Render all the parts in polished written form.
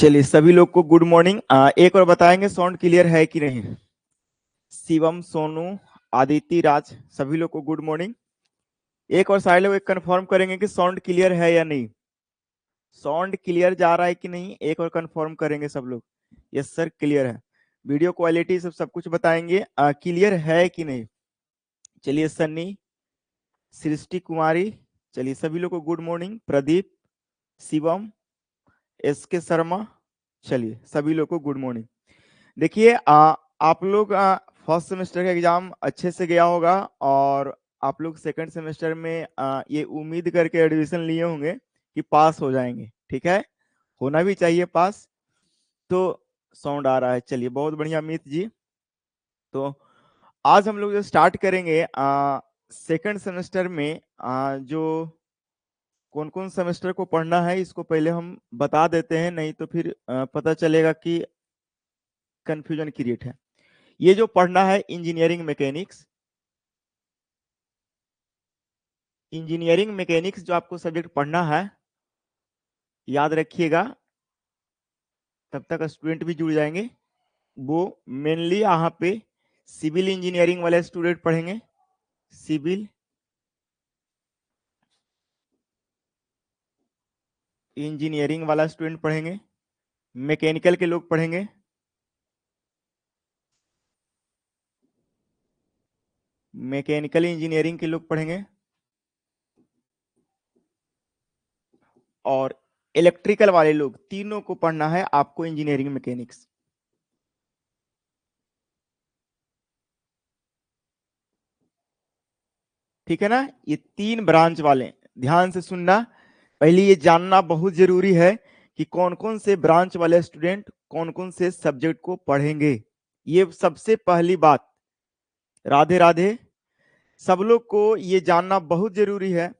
चलिए सभी लोग को गुड मॉर्निंग। एक और बताएंगे साउंड क्लियर है कि नहीं। शिवम, सोनू, आदित्य, राज, सभी लोग को गुड मॉर्निंग। एक और सारे लोग एक कंफर्म करेंगे कि साउंड क्लियर है या नहीं। साउंड क्लियर जा रहा है कि नहीं, एक और कंफर्म करेंगे सब लोग। यस सर, क्लियर है। वीडियो क्वालिटी सब कुछ बताएंगे क्लियर है कि नहीं। चलिए सन्नी, सृष्टि कुमारी, चलिए सभी लोग को good morning. Pradeep, Shivam, S के शर्मा, चलिए सभी लोग को गुड मॉर्निंग। देखिए आप लोग फर्स्ट सेमेस्टर का एग्जाम अच्छे से गया होगा और आप लोग सेकंड सेमेस्टर में ये उम्मीद करके एडमिशन लिए होंगे कि पास हो जाएंगे। ठीक है, होना भी चाहिए पास। तो साउंड आ रहा है, चलिए बहुत बढ़िया अमित जी। तो आज हम लोग जो स्टार्ट करेंगे सेकंड सेमेस्टर में जो कौन कौन सेमेस्टर को पढ़ना है इसको पहले हम बता देते हैं, नहीं तो फिर पता चलेगा कि कंफ्यूजन क्रिएट है। ये जो पढ़ना है इंजीनियरिंग मैकेनिक्स, इंजीनियरिंग मैकेनिक्स जो आपको सब्जेक्ट पढ़ना है, याद रखिएगा, तब तक स्टूडेंट भी जुड़ जाएंगे। वो मेनली यहाँ पे सिविल इंजीनियरिंग वाले स्टूडेंट पढ़ेंगे, सिविल इंजीनियरिंग वाला स्टूडेंट पढ़ेंगे, मैकेनिकल के लोग पढ़ेंगे, मैकेनिकल इंजीनियरिंग के लोग पढ़ेंगे, और इलेक्ट्रिकल वाले लोग, तीनों को पढ़ना है आपको इंजीनियरिंग मैकेनिक्स। ठीक है ना, ये तीन ब्रांच वाले, ध्यान से सुनना। पहले ये जानना बहुत जरूरी है कि कौन कौन से ब्रांच वाले स्टूडेंट कौन कौन से सब्जेक्ट को पढ़ेंगे। ये सबसे पहली बात। राधे राधे। सब लोग को ये जानना बहुत जरूरी है।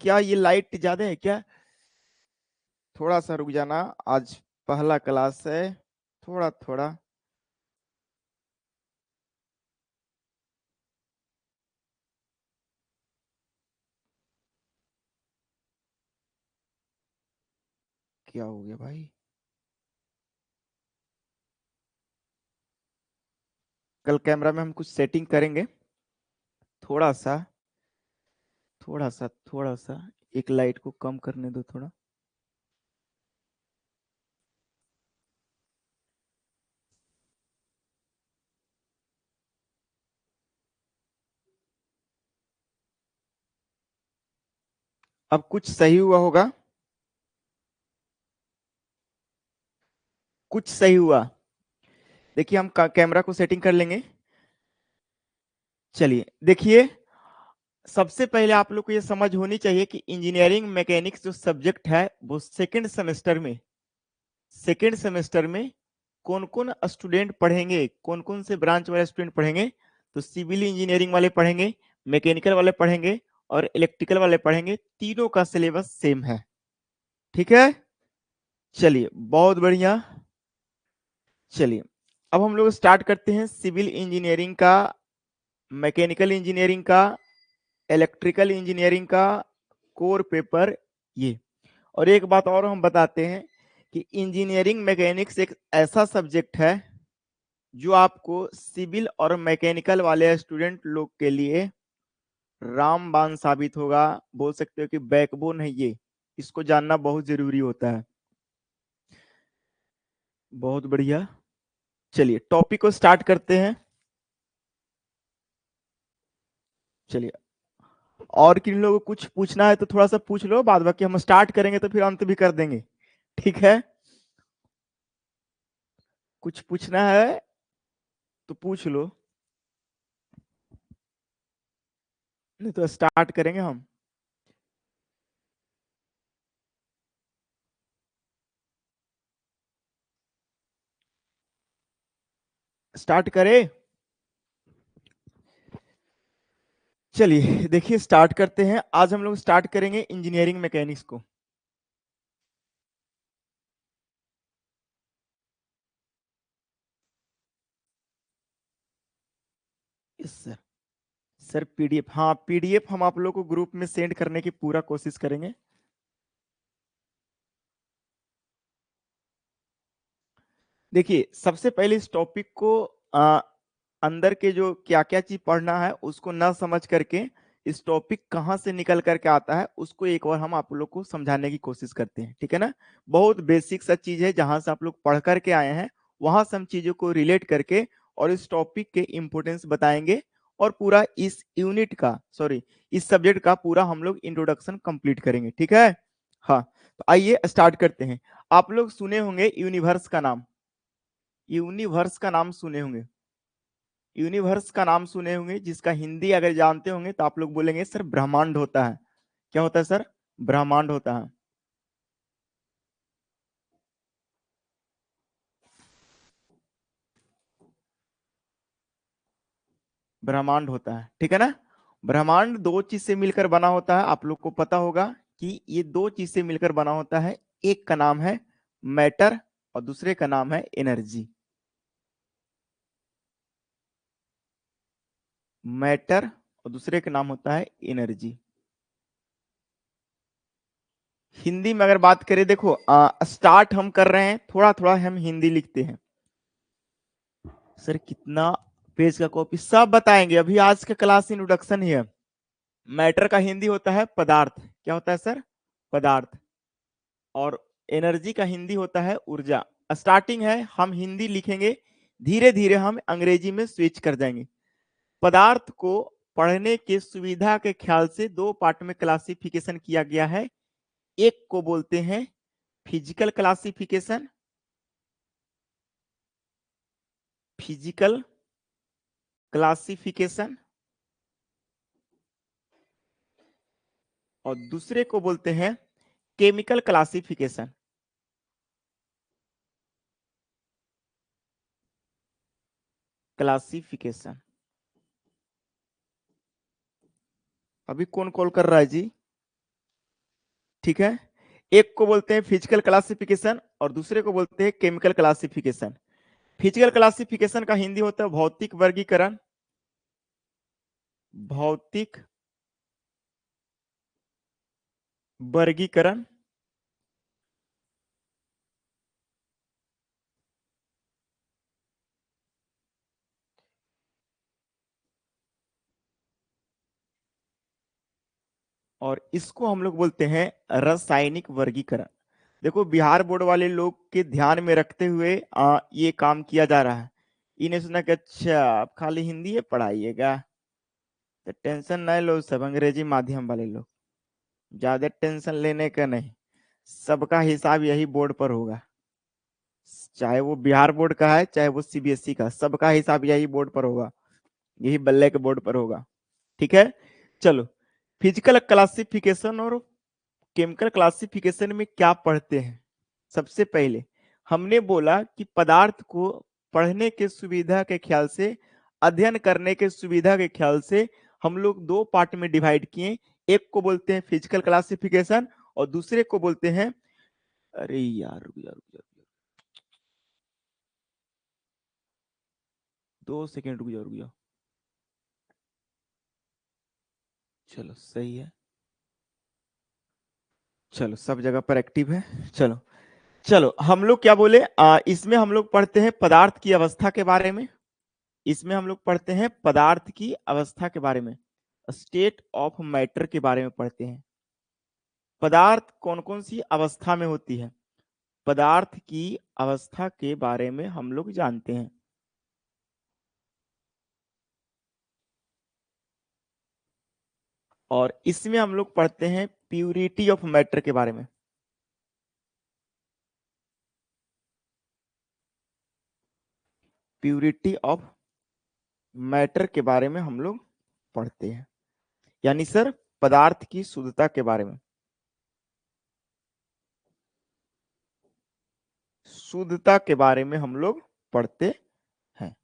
क्या ये लाइट ज्यादा है क्या? थोड़ा सा रुक जाना, आज पहला क्लास है, थोड़ा थोड़ा। क्या हो गया भाई? कल कैमरा में हम कुछ सेटिंग करेंगे, थोड़ा सा थोड़ा सा एक लाइट को कम करने दो थोड़ा। अब कुछ सही हुआ होगा, कुछ सही हुआ। देखिए हम कैमरा को सेटिंग कर लेंगे। चलिए देखिए, सबसे पहले आप लोग को ये समझ होनी चाहिए कि इंजीनियरिंग मैकेनिक्स जो सब्जेक्ट है वो सेकंड सेमेस्टर में कौन कौन स्टूडेंट पढ़ेंगे, कौन कौन से ब्रांच वाले स्टूडेंट पढ़ेंगे। तो सिविल इंजीनियरिंग वाले पढ़ेंगे, मैकेनिकल वाले पढ़ेंगे और इलेक्ट्रिकल वाले पढ़ेंगे। तीनों का सिलेबस सेम है। ठीक है, चलिए बहुत बढ़िया। चलिए अब हम लोग स्टार्ट करते हैं सिविल इंजीनियरिंग का, मैकेनिकल इंजीनियरिंग का, इलेक्ट्रिकल इंजीनियरिंग का कोर पेपर ये। और एक बात और हम बताते हैं कि इंजीनियरिंग मैकेनिक्स एक ऐसा सब्जेक्ट है जो आपको सिविल और मैकेनिकल वाले स्टूडेंट लोग के लिए रामबाण साबित होगा। बोल सकते हो कि बैकबोन है ये, इसको जानना बहुत जरूरी होता है। बहुत बढ़िया, चलिए टॉपिक को स्टार्ट करते हैं। चलिए, और किन लोगों को कुछ पूछना है तो थोड़ा सा पूछ लो, बाद बाकी हम स्टार्ट करेंगे तो फिर अंत भी कर देंगे। ठीक है, कुछ पूछना है तो पूछ लो, नहीं तो स्टार्ट करेंगे हम। स्टार्ट करें, चलिए देखिए स्टार्ट करते हैं। आज हम लोग स्टार्ट करेंगे इंजीनियरिंग मैकेनिक्स को। Yes sir. सर पीडीएफ, हाँ पीडीएफ हम आप लोग को ग्रुप में सेंड करने की पूरा कोशिश करेंगे। देखिए, सबसे पहले इस टॉपिक को अंदर के जो क्या क्या चीज पढ़ना है उसको न समझ करके इस टॉपिक कहाँ से निकल करके आता है उसको एक बार हम आप लोग को समझाने की कोशिश करते हैं, ठीक है ना। बहुत बेसिक सा चीज है, जहां से आप लोग पढ़ करके आए हैं वहां से हम चीजों को रिलेट करके और इस टॉपिक के इम्पोर्टेंस बताएंगे और पूरा इस यूनिट का, सॉरी, इस सब्जेक्ट का पूरा हम लोग इंट्रोडक्शन कंप्लीट करेंगे, ठीक है। हाँ, तो आइए स्टार्ट करते हैं। आप लोग सुने होंगे यूनिवर्स का नाम, यूनिवर्स का नाम सुने होंगे, यूनिवर्स का नाम सुने होंगे, जिसका हिंदी अगर जानते होंगे तो आप लोग बोलेंगे सर ब्रह्मांड होता है। क्या होता है सर? ब्रह्मांड होता है। ब्रह्मांड होता है, ठीक है ना। ब्रह्मांड दो चीज से मिलकर बना होता है, आप लोग को पता होगा कि ये दो चीज से मिलकर बना होता है। एक का नाम है मैटर और दूसरे का नाम है एनर्जी। मैटर और दूसरे का नाम होता है एनर्जी। हिंदी में अगर बात करें, देखो स्टार्ट हम कर रहे हैं, थोड़ा थोड़ा हम हिंदी लिखते हैं। सर कितना पेज का कॉपी, सब बताएंगे अभी, आज का क्लास इंट्रोडक्शन ही है। मैटर का हिंदी होता है पदार्थ। क्या होता है सर? पदार्थ। और एनर्जी का हिंदी होता है ऊर्जा। स्टार्टिंग है, हम हिंदी लिखेंगे, धीरे धीरे हम अंग्रेजी में स्विच कर जाएंगे। पदार्थ को पढ़ने की सुविधा के ख्याल से दो पार्ट में क्लासिफिकेशन किया गया है। एक को बोलते हैं फिजिकल क्लासिफिकेशन, फिजिकल क्लासिफिकेशन, और दूसरे को बोलते हैं केमिकल क्लासिफिकेशन। क्लासिफिकेशन। अभी कौन कॉल कर रहा है जी? ठीक है, एक को बोलते हैं फिजिकल क्लासिफिकेशन और दूसरे को बोलते हैं केमिकल क्लासिफिकेशन। फिजिकल क्लासिफिकेशन का हिंदी होता है भौतिक वर्गीकरण, भौतिक वर्गीकरण। और इसको हम लोग बोलते हैं रासायनिक वर्गीकरण। देखो, बिहार बोर्ड वाले लोग के ध्यान में रखते हुए ये काम किया जा रहा है। इन्हें सुना कि अच्छा आप खाली हिंदी है पढ़ाइएगा, तो टेंशन नहीं लो, सब अंग्रेजी माध्यम वाले लोग, ज्यादा टेंशन लेने का नहीं। सबका हिसाब यही बोर्ड पर होगा, चाहे वो बिहार बोर्ड का है चाहे वो सीबीएसई का, सबका हिसाब यही बोर्ड पर होगा, यही बल्ले के बोर्ड पर होगा, ठीक है। चलो, फिजिकल क्लासिफिकेशन और केमिकल क्लासिफिकेशन में क्या पढ़ते हैं? सबसे पहले हमने बोला कि पदार्थ को पढ़ने के सुविधा के ख्याल से, अध्ययन करने के सुविधा के ख्याल से हम लोग दो पार्ट में डिवाइड किए। एक को बोलते हैं फिजिकल क्लासिफिकेशन और दूसरे को बोलते हैं, अरे यार रुक जा रुक जा, 2 सेकेंड रुक जाओ रुक जाओ। चलो सही है, चलो सब जगह पर एक्टिव है। चलो चलो, हम लोग क्या बोले, इसमें हम लोग पढ़ते हैं पदार्थ की अवस्था के बारे में। इसमें हम लोग पढ़ते हैं पदार्थ की अवस्था के बारे में, स्टेट ऑफ मैटर के बारे में पढ़ते हैं। पदार्थ कौन कौन सी अवस्था में होती है, पदार्थ की अवस्था के बारे में हम लोग जानते हैं। और इसमें हम लोग पढ़ते हैं प्यूरिटी ऑफ मैटर के बारे में। प्यूरिटी ऑफ मैटर के बारे में हम लोग पढ़ते हैं, यानी सर पदार्थ की शुद्धता के बारे में। शुद्धता के बारे में हम लोग पढ़ते हैं।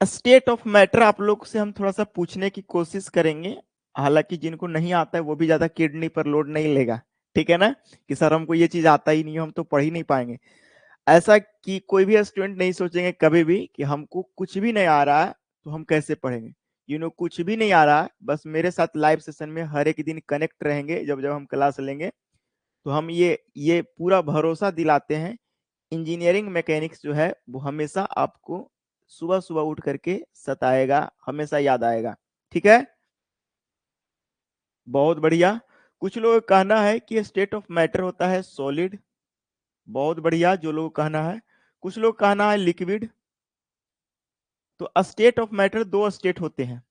स्टेट ऑफ मैटर आप लोग से हम थोड़ा सा पूछने की कोशिश करेंगे, हालांकि जिनको नहीं आता है वो भी ज्यादा किडनी पर लोड नहीं लेगा, ठीक है ना, कि सर हमको ये चीज आता ही नहीं, हम तो पढ़ ही नहीं पाएंगे। ऐसा कि कोई भी स्टूडेंट नहीं सोचेंगे कभी भी कि हमको कुछ भी नहीं आ रहा है तो हम कैसे पढ़ेंगे। कुछ भी नहीं आ रहा है, बस मेरे साथ लाइव सेशन में हर एक दिन कनेक्ट रहेंगे, जब जब हम क्लास लेंगे तो हम ये पूरा भरोसा दिलाते हैं इंजीनियरिंग मैकेनिक्स जो है वो हमेशा आपको सुबह सुबह उठ करके सताएगा, हमेशा याद आएगा। ठीक है, बहुत बढ़िया। कुछ लोग का कहना है कि स्टेट ऑफ मैटर होता है सॉलिड, बहुत बढ़िया जो लोग कहना है। कुछ लोग कहना है लिक्विड। तो स्टेट ऑफ मैटर दो स्टेट होते हैं,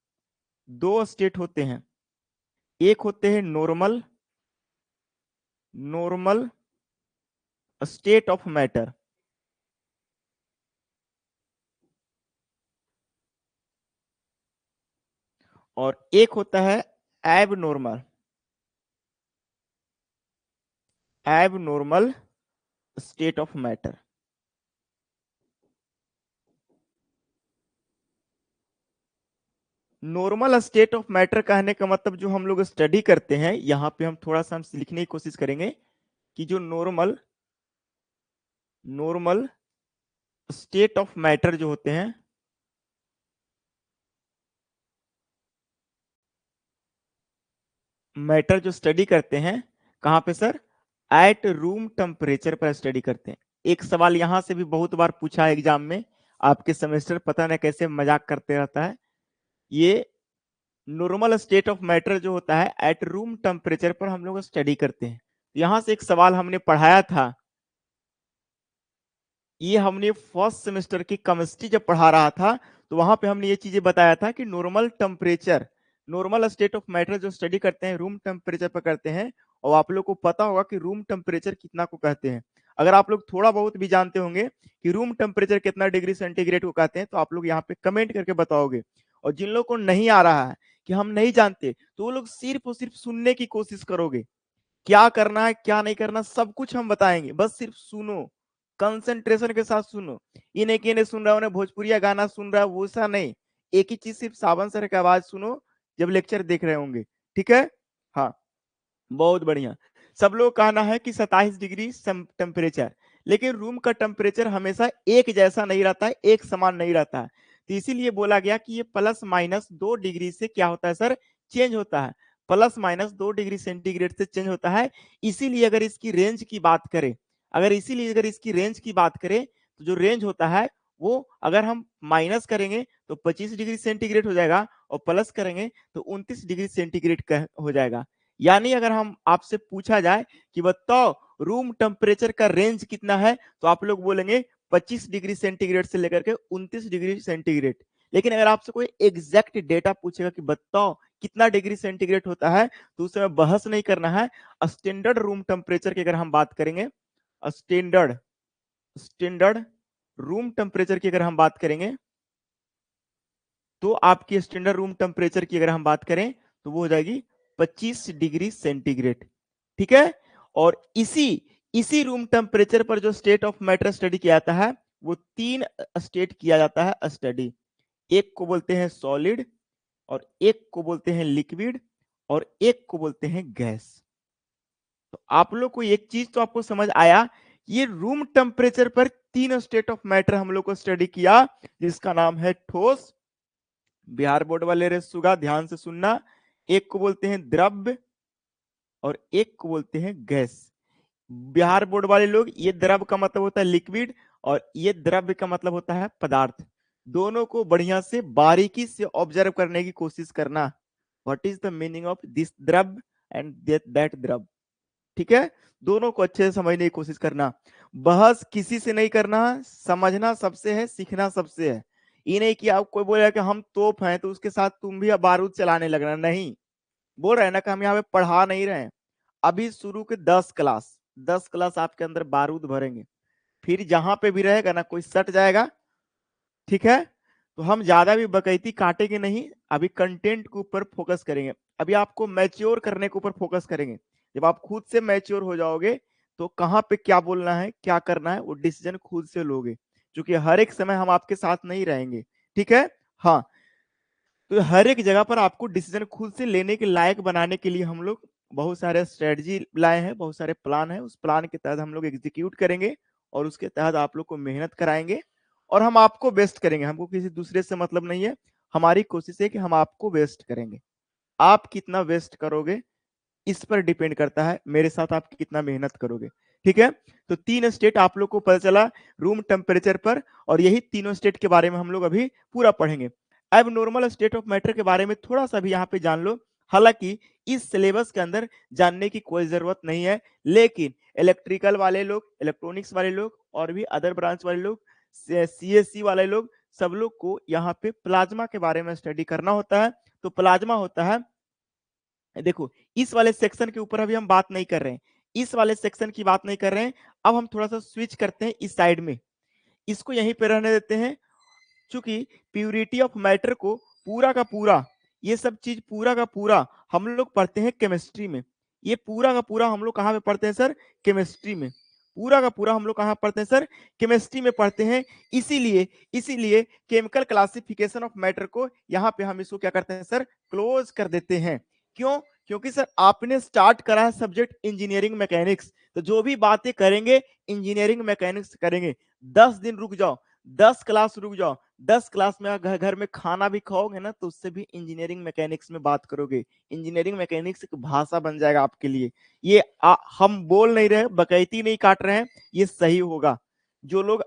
दो स्टेट होते हैं। एक होते हैं normal, normal state of matter, और एक होता है एब नॉर्मल, एब normal state of matter. Normal state of matter कहने का मतलब जो हम लोग स्टडी करते हैं, यहां पे हम थोड़ा सा हम लिखने की कोशिश करेंगे कि जो normal, normal state of matter जो होते हैं, मैटर जो स्टडी करते हैं कहां पे सर, एट रूम टेम्परेचर पर स्टडी करते हैं। एक सवाल यहां से भी बहुत बार पूछा है एग्जाम में, आपके सेमेस्टर पता नहीं कैसे मजाक करते रहता है। ये नॉर्मल स्टेट ऑफ मैटर जो होता है एट रूम टेम्परेचर पर हम लोग स्टडी करते हैं। यहां से एक सवाल हमने पढ़ाया था, ये हमने फर्स्ट सेमेस्टर की केमिस्ट्री जब पढ़ा रहा था तो वहां पे हमने ये चीजें बताया था कि normal temperature, normal state of matter जो स्टडी करते हैं रूम टेम्परेचर पर करते हैं। और आप लोग को पता होगा कि रूम टेम्परेचर कितना को कहते हैं। अगर आप लोग थोड़ा बहुत भी जानते होंगे कि रूम टेम्परेचर कितना डिग्री सेंटीग्रेड को कहते हैं तो आप लोग यहाँ पे कमेंट करके बताओगे। और जिन लोगों को नहीं आ रहा है कि हम नहीं जानते, तो वो लोग सिर्फ और सिर्फ सुनने की कोशिश करोगे। क्या करना है क्या नहीं करना सब कुछ हम बताएंगे, बस सिर्फ सुनो, कंसंट्रेशन के साथ सुनो। ये नहीं कि इन्हें सुन रहा हूं भोजपुरिया गाना सुन रहा है, वो सा नहीं। एक ही चीज सिर्फ सावन सर की आवाज सुनो जब लेक्चर देख रहे होंगे। ठीक है, हाँ, बहुत बढ़िया। सब लोग कहना है कि 27 डिग्री टेम्परेचर, लेकिन रूम का टेम्परेचर हमेशा एक जैसा नहीं रहता है, एक समान नहीं रहता है। तो इसीलिए बोला गया कि ये +-2 डिग्री से क्या होता है सर, चेंज होता है। +-2 डिग्री सेंटीग्रेड से चेंज होता है। इसीलिए अगर इसकी रेंज की बात करें, अगर इसकी रेंज की बात करें, तो जो रेंज होता है वो अगर हम माइनस करेंगे तो 25 डिग्री सेंटीग्रेड हो जाएगा, और प्लस करेंगे तो 29 डिग्री सेंटीग्रेड हो जाएगा। यानी अगर हम आपसे पूछा जाए कि बताओ रूम टेम्परेचर का रेंज कितना है, तो आप लोग बोलेंगे 25 डिग्री सेंटीग्रेड से लेकर के 29 डिग्री सेंटीग्रेड। लेकिन अगर आपसे कोई एग्जैक्ट डेटा पूछेगा कि बताओ कितना डिग्री सेंटीग्रेड होता है, तो उस समय बहस नहीं करना है। स्टैंडर्ड रूम टेम्परेचर की अगर हम बात करेंगे, स्टैंडर्ड स्टैंडर्ड रूम टेम्परेचर की अगर हम बात करेंगे, तो आपकी स्टैंडर्ड रूम टेम्परेचर की अगर हम बात करें तो वो हो जाएगी 25 डिग्री सेंटीग्रेड। ठीक है, और इसी इसी रूम टेम्परेचर पर जो स्टेट ऑफ मैटर स्टडी किया जाता है, वो 3 स्टेट किया जाता है स्टडी। एक को बोलते हैं सॉलिड, और एक को बोलते हैं लिक्विड, और एक को बोलते हैं गैस। तो आप लोग को एक चीज तो आपको समझ आया, ये रूम टेम्परेचर पर 3 स्टेट ऑफ मैटर हम लोग को स्टडी किया, जिसका नाम है ठोस। बिहार बोर्ड वाले रे सुगा ध्यान से सुनना, एक को बोलते हैं द्रव्य और एक को बोलते हैं गैस। बिहार बोर्ड वाले लोग, ये द्रव्य का मतलब होता है लिक्विड, और ये द्रव्य का मतलब होता है पदार्थ। दोनों को बढ़िया से बारीकी से ऑब्जर्व करने की कोशिश करना, what is the meaning of this द्रव्य एंड दैट द्रव्य। ठीक है, दोनों को अच्छे से समझने की कोशिश करना। बहस किसी से नहीं करना, समझना सबसे है, सीखना सबसे है। ये नहीं कि आप कोई बोलेगा कि हम तोप हैं तो उसके साथ तुम भी अब बारूद चलाने लगना, नहीं। बोल रहे हैं ना कि हम यहाँ पे पढ़ा नहीं रहे हैं। अभी शुरू के 10 क्लास, 10 क्लास आपके अंदर बारूद भरेंगे, फिर जहां पे भी रहेगा ना कोई सट जाएगा। ठीक है, तो हम ज्यादा भी बकैती काटेंगे नहीं, अभी कंटेंट के ऊपर फोकस करेंगे। अभी आपको मैच्योर करने के ऊपर फोकस करेंगे। जब आप खुद से मैच्योर हो जाओगे तो कहाँ पे क्या बोलना है क्या करना है वो डिसीजन खुद से लोगे, क्योंकि हर एक समय हम आपके साथ नहीं रहेंगे। ठीक है, हाँ, तो हर एक जगह पर आपको डिसीजन खुद से लेने के लायक बनाने के लिए हम लोग बहुत सारे स्ट्रेटजी लाए हैं, बहुत सारे प्लान है। उस प्लान के तहत हम लोग एग्जीक्यूट करेंगे, और उसके तहत आप लोग को मेहनत कराएंगे, और हम आपको बेस्ट करेंगे। हमको किसी दूसरे से मतलब नहीं है, हमारी कोशिश है कि हम आपको बेस्ट करेंगे। आप कितना वेस्ट करोगे इस पर डिपेंड करता है, मेरे साथ आप कितना मेहनत करोगे। ठीक है। तो 3 स्टेट आप लोग को पता चला रूम टेम्परेचर पर, और यही तीनों स्टेट के बारे में हम लोग अभी पूरा पढ़ेंगे। अब नॉर्मल स्टेट ऑफ मैटर के बारे में थोड़ा सा भी यहाँ पे जान लो, हालांकि इस सिलेबस के अंदर जानने की कोई जरूरत नहीं है, लेकिन इलेक्ट्रिकल वाले लोग, इलेक्ट्रॉनिक्स वाले लोग और भी अदर ब्रांच वाले लोग, सीएससी वाले लोग, सब लोग को यहाँ पे प्लाज्मा के बारे में स्टडी करना होता है। तो प्लाज्मा होता है, देखो इस वाले सेक्शन के ऊपर अभी हम बात नहीं कर रहे हैं, इस वाले सेक्शन की बात नहीं कर रहे हैं। अब हम थोड़ा सा स्विच करते हैं इस साइड में, इसको यहीं पे रहने देते हैं। चूंकि प्यूरिटी ऑफ मैटर को पूरा का पूरा, ये सब चीज पूरा का पूरा हम लोग पढ़ते हैं केमिस्ट्री में। ये पूरा का पूरा हम लोग कहाँ पे पढ़ते हैं सर? केमिस्ट्री में। पूरा का पूरा हम लोग कहाँ पढ़ते हैं सर? केमिस्ट्री में पढ़ते हैं। इसीलिए इसीलिए केमिकल क्लासिफिकेशन ऑफ मैटर को यहाँ पे हम इसको क्या करते हैं सर? क्लोज कर देते हैं। क्यों? क्योंकि सर आपने स्टार्ट करा है सब्जेक्ट इंजीनियरिंग मैकेनिक्स, तो जो भी बातें करेंगे इंजीनियरिंग मैकेनिक्स करेंगे। 10 दिन रुक जाओ, 10 क्लास रुक जाओ, 10 क्लास में घर में खाना भी खाओगे ना, तो उससे भी इंजीनियरिंग मैकेनिक्स में बात करोगे। इंजीनियरिंग मैकेनिक्स एक भाषा बन जाएगा आपके लिए। ये हम बोल नहीं रहे, बकैती नहीं काट रहे हैं, ये सही होगा। जो लोग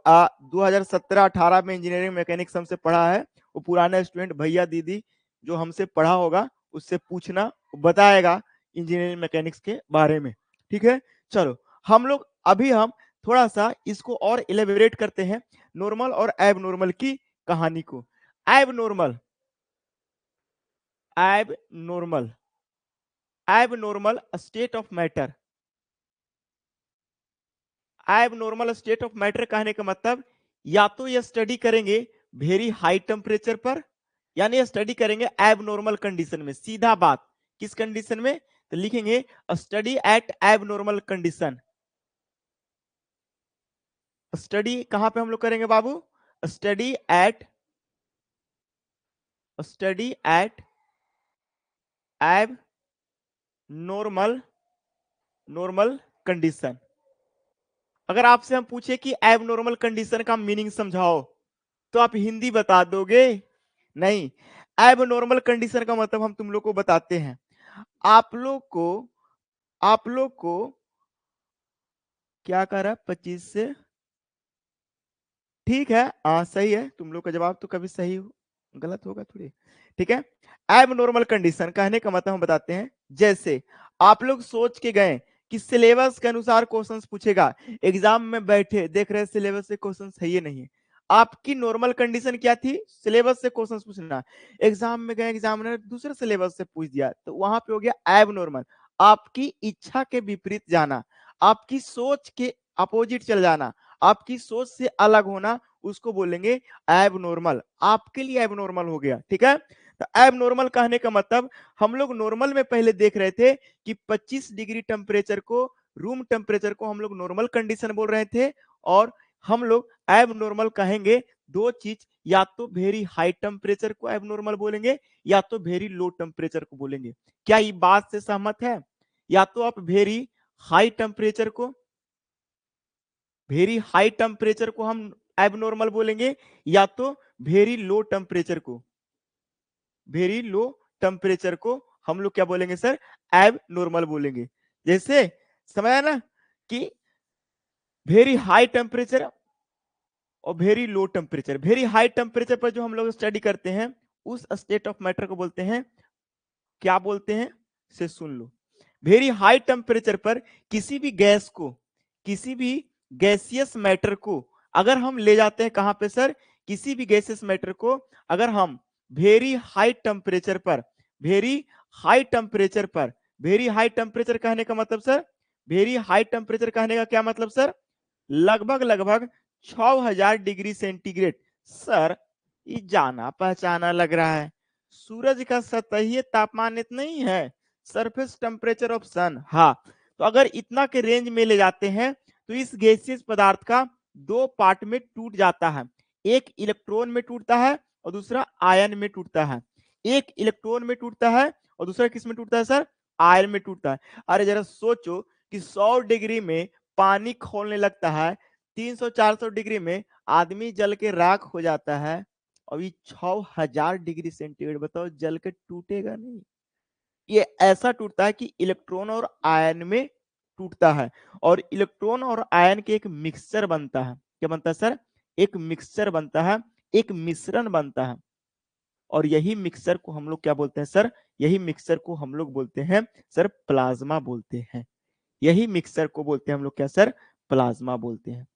2017-18 में इंजीनियरिंग मैकेनिक्स हमसे पढ़ा है, वो पुराने स्टूडेंट भैया दीदी जो हमसे पढ़ा होगा, उससे पूछना, बताएगा इंजीनियरिंग मैकेनिक्स के बारे में। ठीक है, चलो हम लोग अभी हम थोड़ा सा इसको और इलेबोरेट करते हैं, नॉर्मल और एबनॉर्मल की कहानी को। Abnormal, abnormal, abnormal state of matter. Abnormal state of matter कहने का मतलब, या तो ये स्टडी करेंगे वेरी हाई टेम्परेचर पर, यानी ये स्टडी करेंगे एबनॉर्मल कंडीशन में। सीधा बात, किस कंडीशन में? तो लिखेंगे study eight abnormal condition. Study कहां पे हम लोग करेंगे बाबू? स्टडी एट, स्टडी एट एब नॉर्मल, नॉर्मल कंडीशन। अगर आपसे हम पूछे कि एब नॉर्मल कंडीशन का मीनिंग समझाओ, तो आप हिंदी बता दोगे? नहीं। एब नॉर्मल कंडीशन का मतलब हम तुम लोग को बताते हैं। आप लोग को क्या कह रहा है? 25 से, ठीक है, सही है, तुम लोग का जवाब तो कभी सही हो, गलत होगा थोड़ी। ठीक है, एब नॉर्मल कंडीशन कहने का मतलब हम बताते हैं, जैसे आप लोग सोच के गए कि सिलेबस के अनुसार क्वेश्चंस पूछेगा, एग्जाम में बैठे देख रहे सिलेबस से क्वेश्चन है ही नहीं है। आपकी नॉर्मल कंडीशन क्या थी? सिलेबस से क्वेश्चंस पूछना। एग्जाम में गए, एग्जामिनर दूसरे सिलेबस से पूछ दिया, तो वहां पे हो गया एब नॉर्मल। आपकी इच्छा के विपरीत जाना, आपकी सोच के अपोजिट चल जाना, आपकी सोच से अलग होना, उसको बोलेंगे एबनॉर्मल। आपके लिए एबनॉर्मल हो गया। ठीक है, तो एबनॉर्मल कहने का मतलब, हम लोग नॉर्मल में पहले देख रहे थे कि 25 डिग्री टेम्परेचर को, रूम टेम्परेचर को हम लोग नॉर्मल कंडीशन बोल रहे थे, और हम लोग एबनॉर्मल कहेंगे दो चीज, या तो वेरी हाई टेम्परेचर को एबनॉर्मल बोलेंगे, या तो वेरी लो टेम्परेचर को बोलेंगे। क्या ये बात से सहमत है? या तो आप वेरी हाई टेम्परेचर को, वेरी हाई टेम्परेचर को हम एबनॉर्मल बोलेंगे, या तो वेरी लो टेम्परेचर को, वेरी लो टेम्परेचर को हम लोग क्या बोलेंगे सर? एब नॉर्मल बोलेंगे। जैसे समझ आया ना कि वेरी हाई टेम्परेचर और very low temperature. Very high temperature पर जो हम लोग स्टडी करते हैं, उस स्टेट ऑफ मैटर को बोलते हैं, क्या बोलते हैं से सुन लो। वेरी हाई टेम्परेचर पर किसी भी गैस को, किसी भी गैसियस मैटर को अगर हम ले जाते हैं कहां पे सर? किसी भी गैसियस मैटर को अगर हम वेरी हाई टेम्परेचर पर, वेरी हाई टेम्परेचर पर, वेरी हाई टेम्परेचर कहने का मतलब सर, वेरी हाई टेम्परेचर कहने का क्या मतलब सर? लगभग लगभग 6000 डिग्री सेंटीग्रेड। सर ये जाना पहचाना लग रहा है, सूरज का सतही तापमान इतना ही है, सरफेस टेम्परेचर ऑफ सन। हाँ, तो अगर इतना के रेंज में ले जाते हैं, तो इस गैसियस पदार्थ का दो पार्ट में टूट जाता है। एक इलेक्ट्रॉन में टूटता है और दूसरा आयन में टूटता है। एक इलेक्ट्रॉन में टूटता है और दूसरा किस में टूटता है सर? आयन में टूटता है। अरे जरा सोचो कि 100 डिग्री में पानी खौलने लगता है, 300-400 डिग्री में आदमी जल के राख हो जाता है, और ये 6000 डिग्री सेंटीग्रेड, बताओ जल के टूटेगा नहीं? ये ऐसा टूटता है कि इलेक्ट्रॉन और आयन में टूटता है और इलेक्ट्रॉन और आयन के एक मिक्सचर बनता है। क्या बनता है सर? एक मिक्सचर बनता है, एक मिश्रण बनता है। और यही मिक्सचर को हम लोग क्या बोलते हैं सर? यही मिक्सचर को हम लोग बोलते हैं सर प्लाज्मा बोलते हैं। यही मिक्सचर को बोलते हैं हम लोग क्या सर? प्लाज्मा बोलते हैं।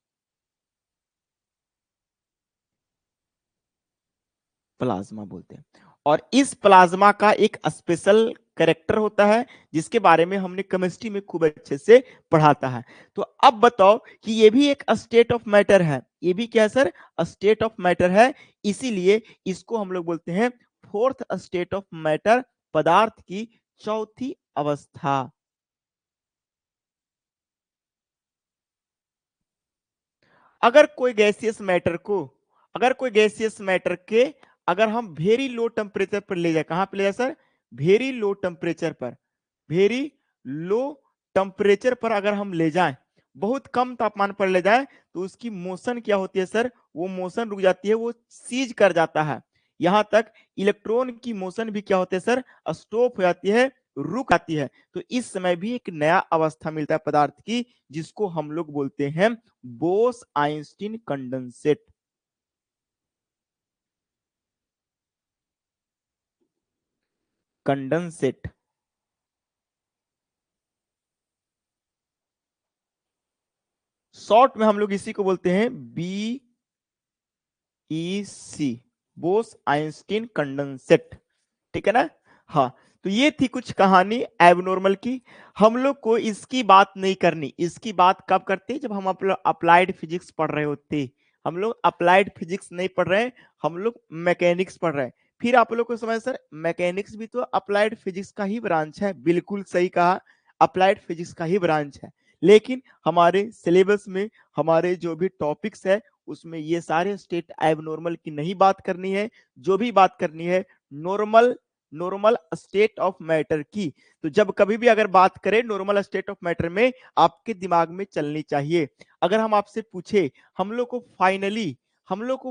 प्लाज्मा बोलते हैं। और इस प्लाज्मा का एक स्पेशल कैरेक्टर होता है जिसके बारे में हमने केमिस्ट्री में खूब अच्छे से पढ़ा था। तो अब बताओ कि ये भी एक स्टेट ऑफ मैटर है। ये भी क्या है सर? स्टेट ऑफ मैटर है। इसीलिए इसको हम लोग बोलते हैं फोर्थ स्टेट ऑफ मैटर, पदार्थ की चौथी अवस्था। अगर कोई गैसियस मैटर को, अगर कोई गैसियस मैटर के अगर हम वेरी लो टेम्परेचर पर ले जाए, कहां पर ले जाए सर? वेरी लो टेम्परेचर पर, वेरी लो टेम्परेचर पर अगर हम ले जाएं, बहुत कम तापमान पर ले जाएं, तो उसकी मोशन क्या होती है सर? वो मोशन रुक जाती है, वो सीज कर जाता है। यहां तक इलेक्ट्रॉन की मोशन भी क्या होती है सर? स्टॉप हो जाती है, रुक आती है। तो इस समय भी एक नया अवस्था मिलता है पदार्थ की, जिसको हम लोग बोलते हैं Bose Einstein condensate. Condensate short में हम लोग इसी को बोलते हैं बी ई सी, बोस आइंस्टीन कंडेंसेट। ठीक है ना? हाँ, तो ये थी कुछ कहानी एबनॉर्मल की। हम लोग को इसकी बात नहीं करनी। इसकी बात कब करते हैं? जब हम अप्लाइड फिजिक्स पढ़ रहे होते। हम लोग अप्लाइड फिजिक्स नहीं पढ़ रहे हैं, हम लोग मैकेनिक्स पढ़ रहे हैं। फिर आप लोग को समझ सर, मैकेनिक्स भी तो अप्लाइड फिजिक्स का ही ब्रांच है। बिल्कुल सही कहा, अप्लाइड फिजिक्स का ही ब्रांच है। लेकिन हमारे सिलेबस में हमारे जो भी टॉपिक्स है उसमें ये सारे स्टेट एबनॉर्मल की नहीं बात करनी है। जो भी बात करनी है normal, normal state of matter की। तो जब कभी भी अगर बात करें नॉर्मल स्टेट ऑफ मैटर में, आपके दिमाग में चलनी चाहिए। अगर हम आपसे पूछे, हम लोग को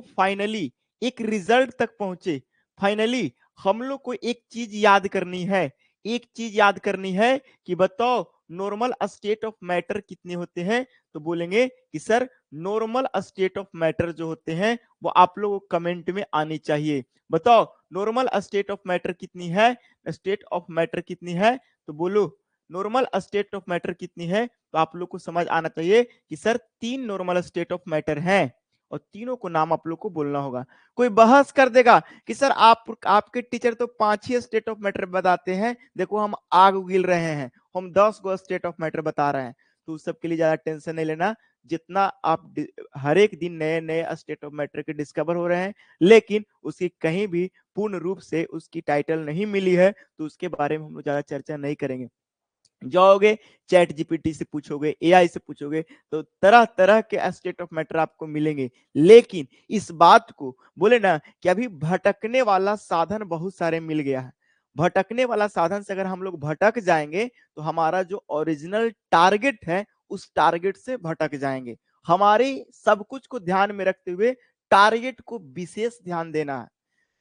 फाइनली एक रिजल्ट तक पहुंचे, फाइनली हम लोग को एक चीज याद करनी है, एक चीज याद करनी है कि बताओ नॉर्मल स्टेट ऑफ मैटर कितने होते हैं? तो बोलेंगे कि sir normal state of matter जो होते हैं वो आप लोगों को कमेंट में आनी चाहिए। बताओ नॉर्मल स्टेट ऑफ मैटर कितनी है? स्टेट ऑफ मैटर कितनी है? तो बोलो नॉर्मल स्टेट ऑफ मैटर कितनी है? तो आप लोग को समझ आना चाहिए कि sir 3 normal state of matter हैं और तीनों को नाम आप लोग को बोलना होगा। कोई बहस कर देगा कि सर आपके टीचर तो 5 ही स्टेट ऑफ मैटर बताते हैं, देखो हम आग उगिल रहे हैं, हम 10 गो स्टेट ऑफ मैटर बता रहे हैं। तो उस सब के लिए ज्यादा टेंशन नहीं लेना। जितना आप हर एक दिन नए नए स्टेट ऑफ मैटर के डिस्कवर हो रहे हैं, लेकिन उसकी कहीं भी पूर्ण रूप से उसकी टाइटल नहीं मिली है, तो उसके बारे में हम लोग ज्यादा चर्चा नहीं करेंगे। जाओगे चैट जीपीटी से पूछोगे, एआई से पूछोगे, तो तरह तरह के स्टेट ऑफ मैटर आपको मिलेंगे। लेकिन इस बात को बोले ना कि अभी भटकने वाला साधन बहुत सारे मिल गया है। भटकने वाला साधन से अगर हम लोग भटक जाएंगे तो हमारा जो ओरिजिनल टारगेट है उस टारगेट से भटक जाएंगे। हमारे सब कुछ को ध्यान में रखते हुए टारगेट को विशेष ध्यान देना है।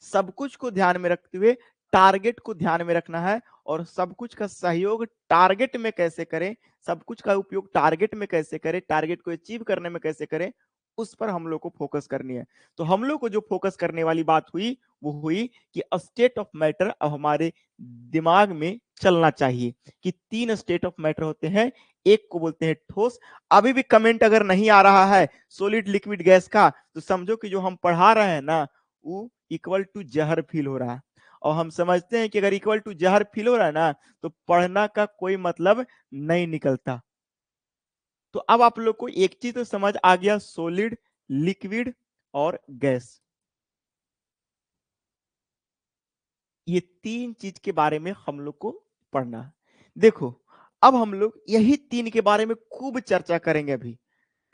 सब कुछ को ध्यान में रखते हुए टारगेट को ध्यान में रखना है, और सब कुछ का सहयोग टारगेट में कैसे करें, सब कुछ का उपयोग टारगेट में कैसे करें, टारगेट को अचीव करने में कैसे करें, उस पर हम लोग को फोकस करनी है। तो हम लोग को जो फोकस करने वाली बात हुई वो हुई कि स्टेट ऑफ मैटर अब हमारे दिमाग में चलना चाहिए कि 3 स्टेट ऑफ मैटर होते हैं। एक को बोलते हैं ठोस। अभी भी कमेंट अगर नहीं आ रहा है सॉलिड लिक्विड गैस का, तो समझो कि जो हम पढ़ा रहे हैं ना वो इक्वल टू जहर फील हो रहा है। और हम समझते हैं कि अगर इक्वल टू जहर फील हो रहा है ना, तो पढ़ना का कोई मतलब नहीं निकलता। तो अब आप लोग को एक चीज तो समझ आ गया, सॉलिड, लिक्विड और गैस, ये 3 चीज के बारे में हम लोग को पढ़ना है। देखो अब हम लोग यही 3 के बारे में खूब चर्चा करेंगे अभी।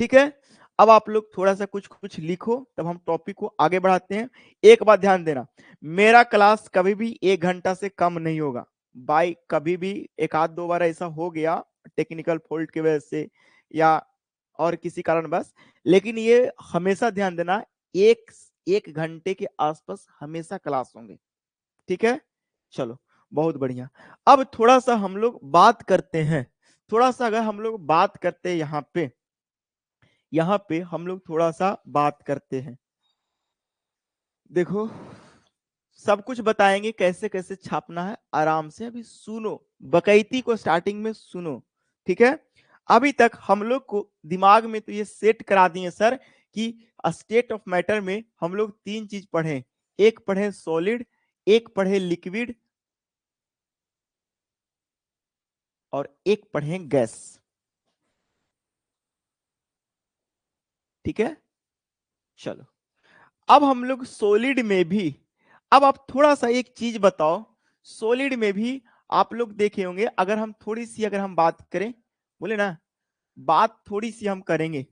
ठीक है? अब आप लोग थोड़ा सा कुछ कुछ लिखो, तब हम टॉपिक को आगे बढ़ाते हैं। एक बात ध्यान देना, मेरा क्लास कभी भी 1 घंटा से कम नहीं होगा। बाई कभी भी एक आध दो बार ऐसा हो गया टेक्निकल फॉल्ट की वजह से या और किसी कारण बस, लेकिन ये हमेशा ध्यान देना, एक 1 घंटे के आसपास हमेशा क्लास होंगे। ठीक है? चलो बहुत बढ़िया। अब थोड़ा सा हम लोग बात करते हैं, थोड़ा सा अगर हम लोग बात करते हैं यहाँ पे हम लोग थोड़ा सा बात करते हैं। देखो सब कुछ बताएंगे कैसे कैसे छापना है, आराम से अभी सुनो, बकैती को स्टार्टिंग में सुनो, ठीक है। अभी तक हम लोग को दिमाग में तो ये सेट करा दिए सर कि स्टेट ऑफ मैटर में हम लोग तीन चीज पढ़े, एक पढ़े सॉलिड, एक पढ़े लिक्विड और एक पढ़े गैस, ठीक है। चलो अब हम लोग सॉलिड में भी, अब आप थोड़ा सा एक चीज बताओ, सॉलिड में भी आप लोग देखे होंगे, अगर हम थोड़ी सी अगर हम बात करें, बोले ना बात थोड़ी सी हम करेंगे,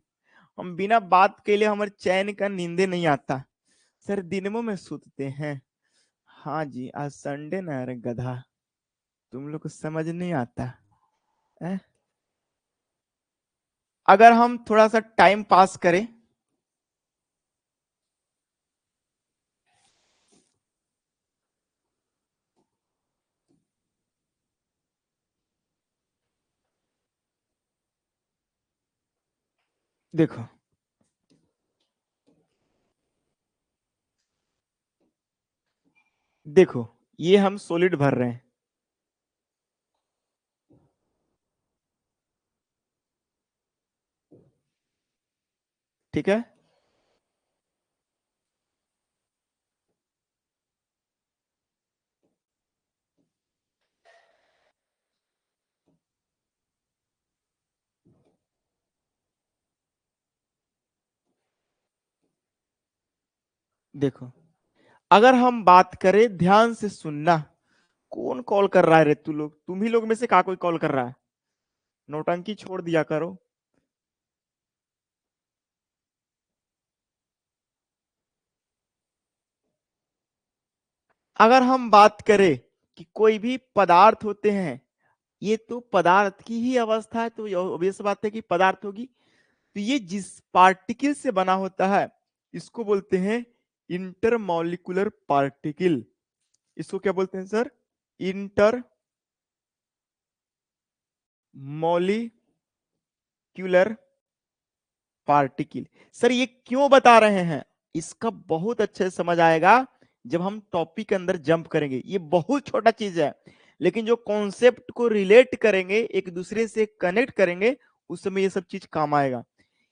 हम बिना बात के लिए हमारे चैन का नींदे नहीं आता सर, दिनों में सुतते हैं। हाँ जी आज संडे ना, अरे गधा तुम लोग को समझ नहीं आता है? अगर हम थोड़ा सा टाइम पास करें, देखो देखो ये हम सॉलिड भर रहे हैं, ठीक है। देखो अगर हम बात करें, ध्यान से सुनना, कौन कॉल कर रहा है रे, तू लोग, तुम ही लोग में से का कोई कॉल कर रहा है, नौटंकी छोड़ दिया करो। अगर हम बात करें कि कोई भी पदार्थ होते हैं, ये तो पदार्थ की ही अवस्था है, तो ऑब्वियस बात है कि पदार्थ होगी, तो ये जिस पार्टिकल से बना होता है इसको बोलते हैं इंटरमॉलिक्यूलर पार्टिकल। इसको क्या बोलते हैं sir? Inter molecular particle. Sir ये क्यों बता रहे हैं, इसका बहुत अच्छे से समझ आएगा जब हम टॉपिक के अंदर जंप करेंगे। ये बहुत छोटा चीज है, लेकिन जो कॉन्सेप्ट को रिलेट करेंगे, एक दूसरे से कनेक्ट करेंगे, उस समय ये सब चीज काम आएगा।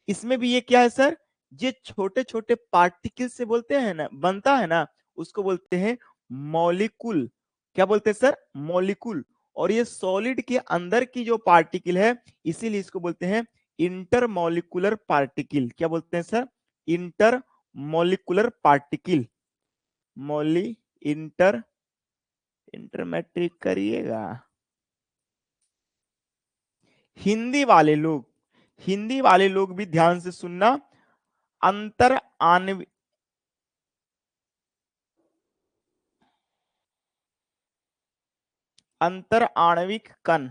इसमें भी ये क्या है सर, ये छोटे छोटे पार्टिकल से बोलते हैं ना, बनता है ना, उसको बोलते हैं मॉलिक्यूल। क्या बोलते हैं सर? मॉलिक्यूल। और ये सॉलिड के अंदर की जो पार्टिकल है, इसीलिए इसको बोलते हैं इंटरमॉलिक्यूलर पार्टिकल। क्या बोलते हैं सर? Intermolecular particle. मॉली इंटर इंटरमेट्रिक करिएगा। हिंदी वाले लोग, हिंदी वाले लोग भी ध्यान से सुनना, अंतर आणविक, अंतर आणविक कण,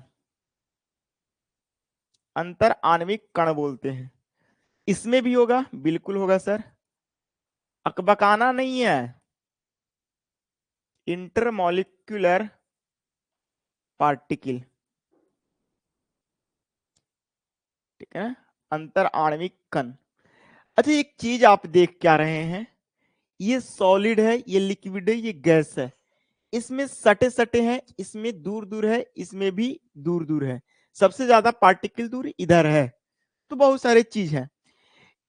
अंतर आणविक कण बोलते हैं। इसमें भी होगा, बिल्कुल होगा सर, अकबकाना नहीं है। इंटरमॉलिक्यूलर पार्टिकल, ठीक है, अंतर आणविक कण। अच्छा एक चीज आप देख क्या रहे हैं, ये सॉलिड है, ये लिक्विड है, ये गैस है, इसमें सटे सटे हैं, इसमें दूर दूर है, इसमें भी दूर दूर है, सबसे ज्यादा पार्टिकल दूर इधर है, तो बहुत सारे चीज है।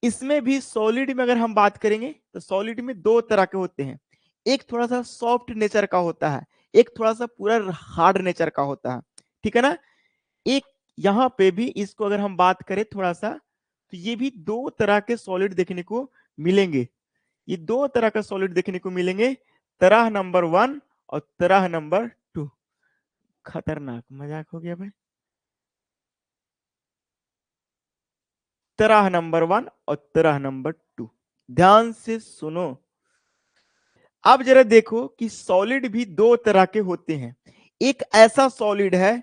इसमें भी सॉलिड में अगर हम बात करेंगे तो सॉलिड में दो तरह के होते हैं, एक थोड़ा सा सॉफ्ट नेचर का होता है, एक थोड़ा सा पूरा हार्ड नेचर का होता है, ठीक है ना। एक यहाँ पे भी इसको अगर हम बात करें थोड़ा सा, तो ये भी दो तरह के सॉलिड देखने को मिलेंगे, ये दो तरह का सॉलिड देखने को मिलेंगे, तरह नंबर 1 और तरह नंबर 2। खतरनाक मजाक हो गया भाई। तरह नंबर 1 और तरह नंबर 2, ध्यान से सुनो। अब जरा देखो कि सॉलिड भी दो तरह के होते हैं, एक ऐसा सॉलिड है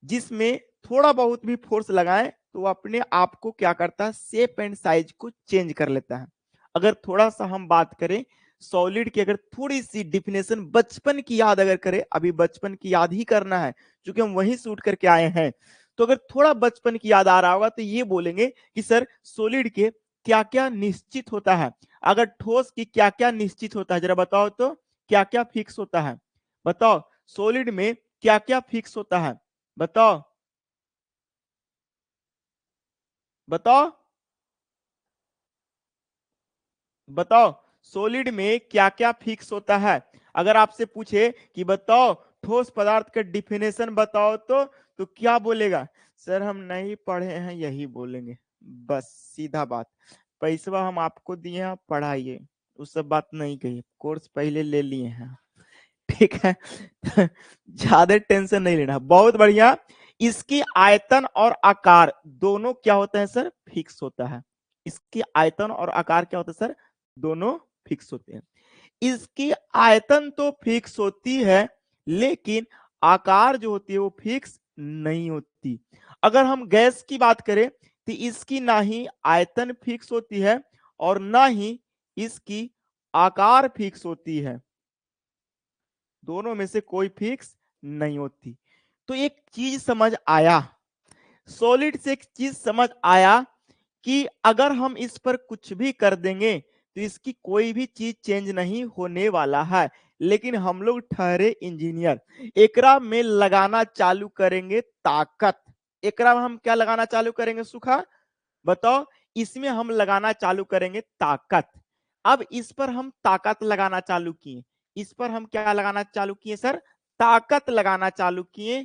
जिसमें थोड़ा बहुत भी फोर्स लगाएं तो अपने आप को क्या करता है, शेप एंड साइज को चेंज कर लेता है। अगर थोड़ा सा हम बात करें सॉलिड की, अगर थोड़ी सी डिफिनेशन बचपन की याद अगर करें, अभी बचपन की याद ही करना है क्योंकि हम वही शूट करके आए हैं, तो अगर थोड़ा बचपन की याद आ रहा होगा तो ये बोलेंगे कि सर सॉलिड के क्या क्या निश्चित होता है। अगर ठोस की क्या क्या निश्चित होता है जरा बताओ तो, क्या क्या फिक्स होता है बताओ। सॉलिड में क्या क्या फिक्स होता है बताओ, बताओ बताओ। सॉलिड में क्या क्या फिक्स होता है। अगर आपसे पूछे कि बताओ ठोस पदार्थ का डिफिनेशन बताओ तो क्या बोलेगा? सर हम नहीं पढ़े हैं, यही बोलेंगे। बस सीधा बात। पैसा हम आपको दिए हैं, पढ़ाइए। उस सब बात नहीं कही, कोर्स पहले ले लिए हैं। ठीक है। ज्यादा टेंशन नहीं लेना, बहुत बढ़िया। इसकी आयतन और आकार दोनों क्या होता है सर? फिक्स होता है। इसकी आयतन और आकार क्या होता है सर? दोनों फिक्स होते हैं। इसकी आयतन तो फिक्स होती है, लेकिन आकार जो होती है वो फिक्स नहीं होती। अगर हम गैस की बात करें तो इसकी ना ही आयतन फिक्स होती है और ना ही इसकी आकार फिक्स होती है। दोनों में से कोई फिक्स नहीं होती। तो एक चीज समझ आया, सॉलिड से एक चीज समझ आया कि अगर हम इस पर कुछ भी कर देंगे तो इसकी कोई भी चीज चेंज नहीं होने वाला है। लेकिन हम लोग ठहरे इंजीनियर, एकरा में लगाना चालू करेंगे ताकत। एकरा में हम क्या लगाना चालू करेंगे सुखा बताओ? इसमें हम लगाना चालू करेंगे ताकत। अब इस पर हम ताकत लगाना चालू किए, इस पर हम क्या लगाना चालू किए सर? ताकत लगाना चालू किए,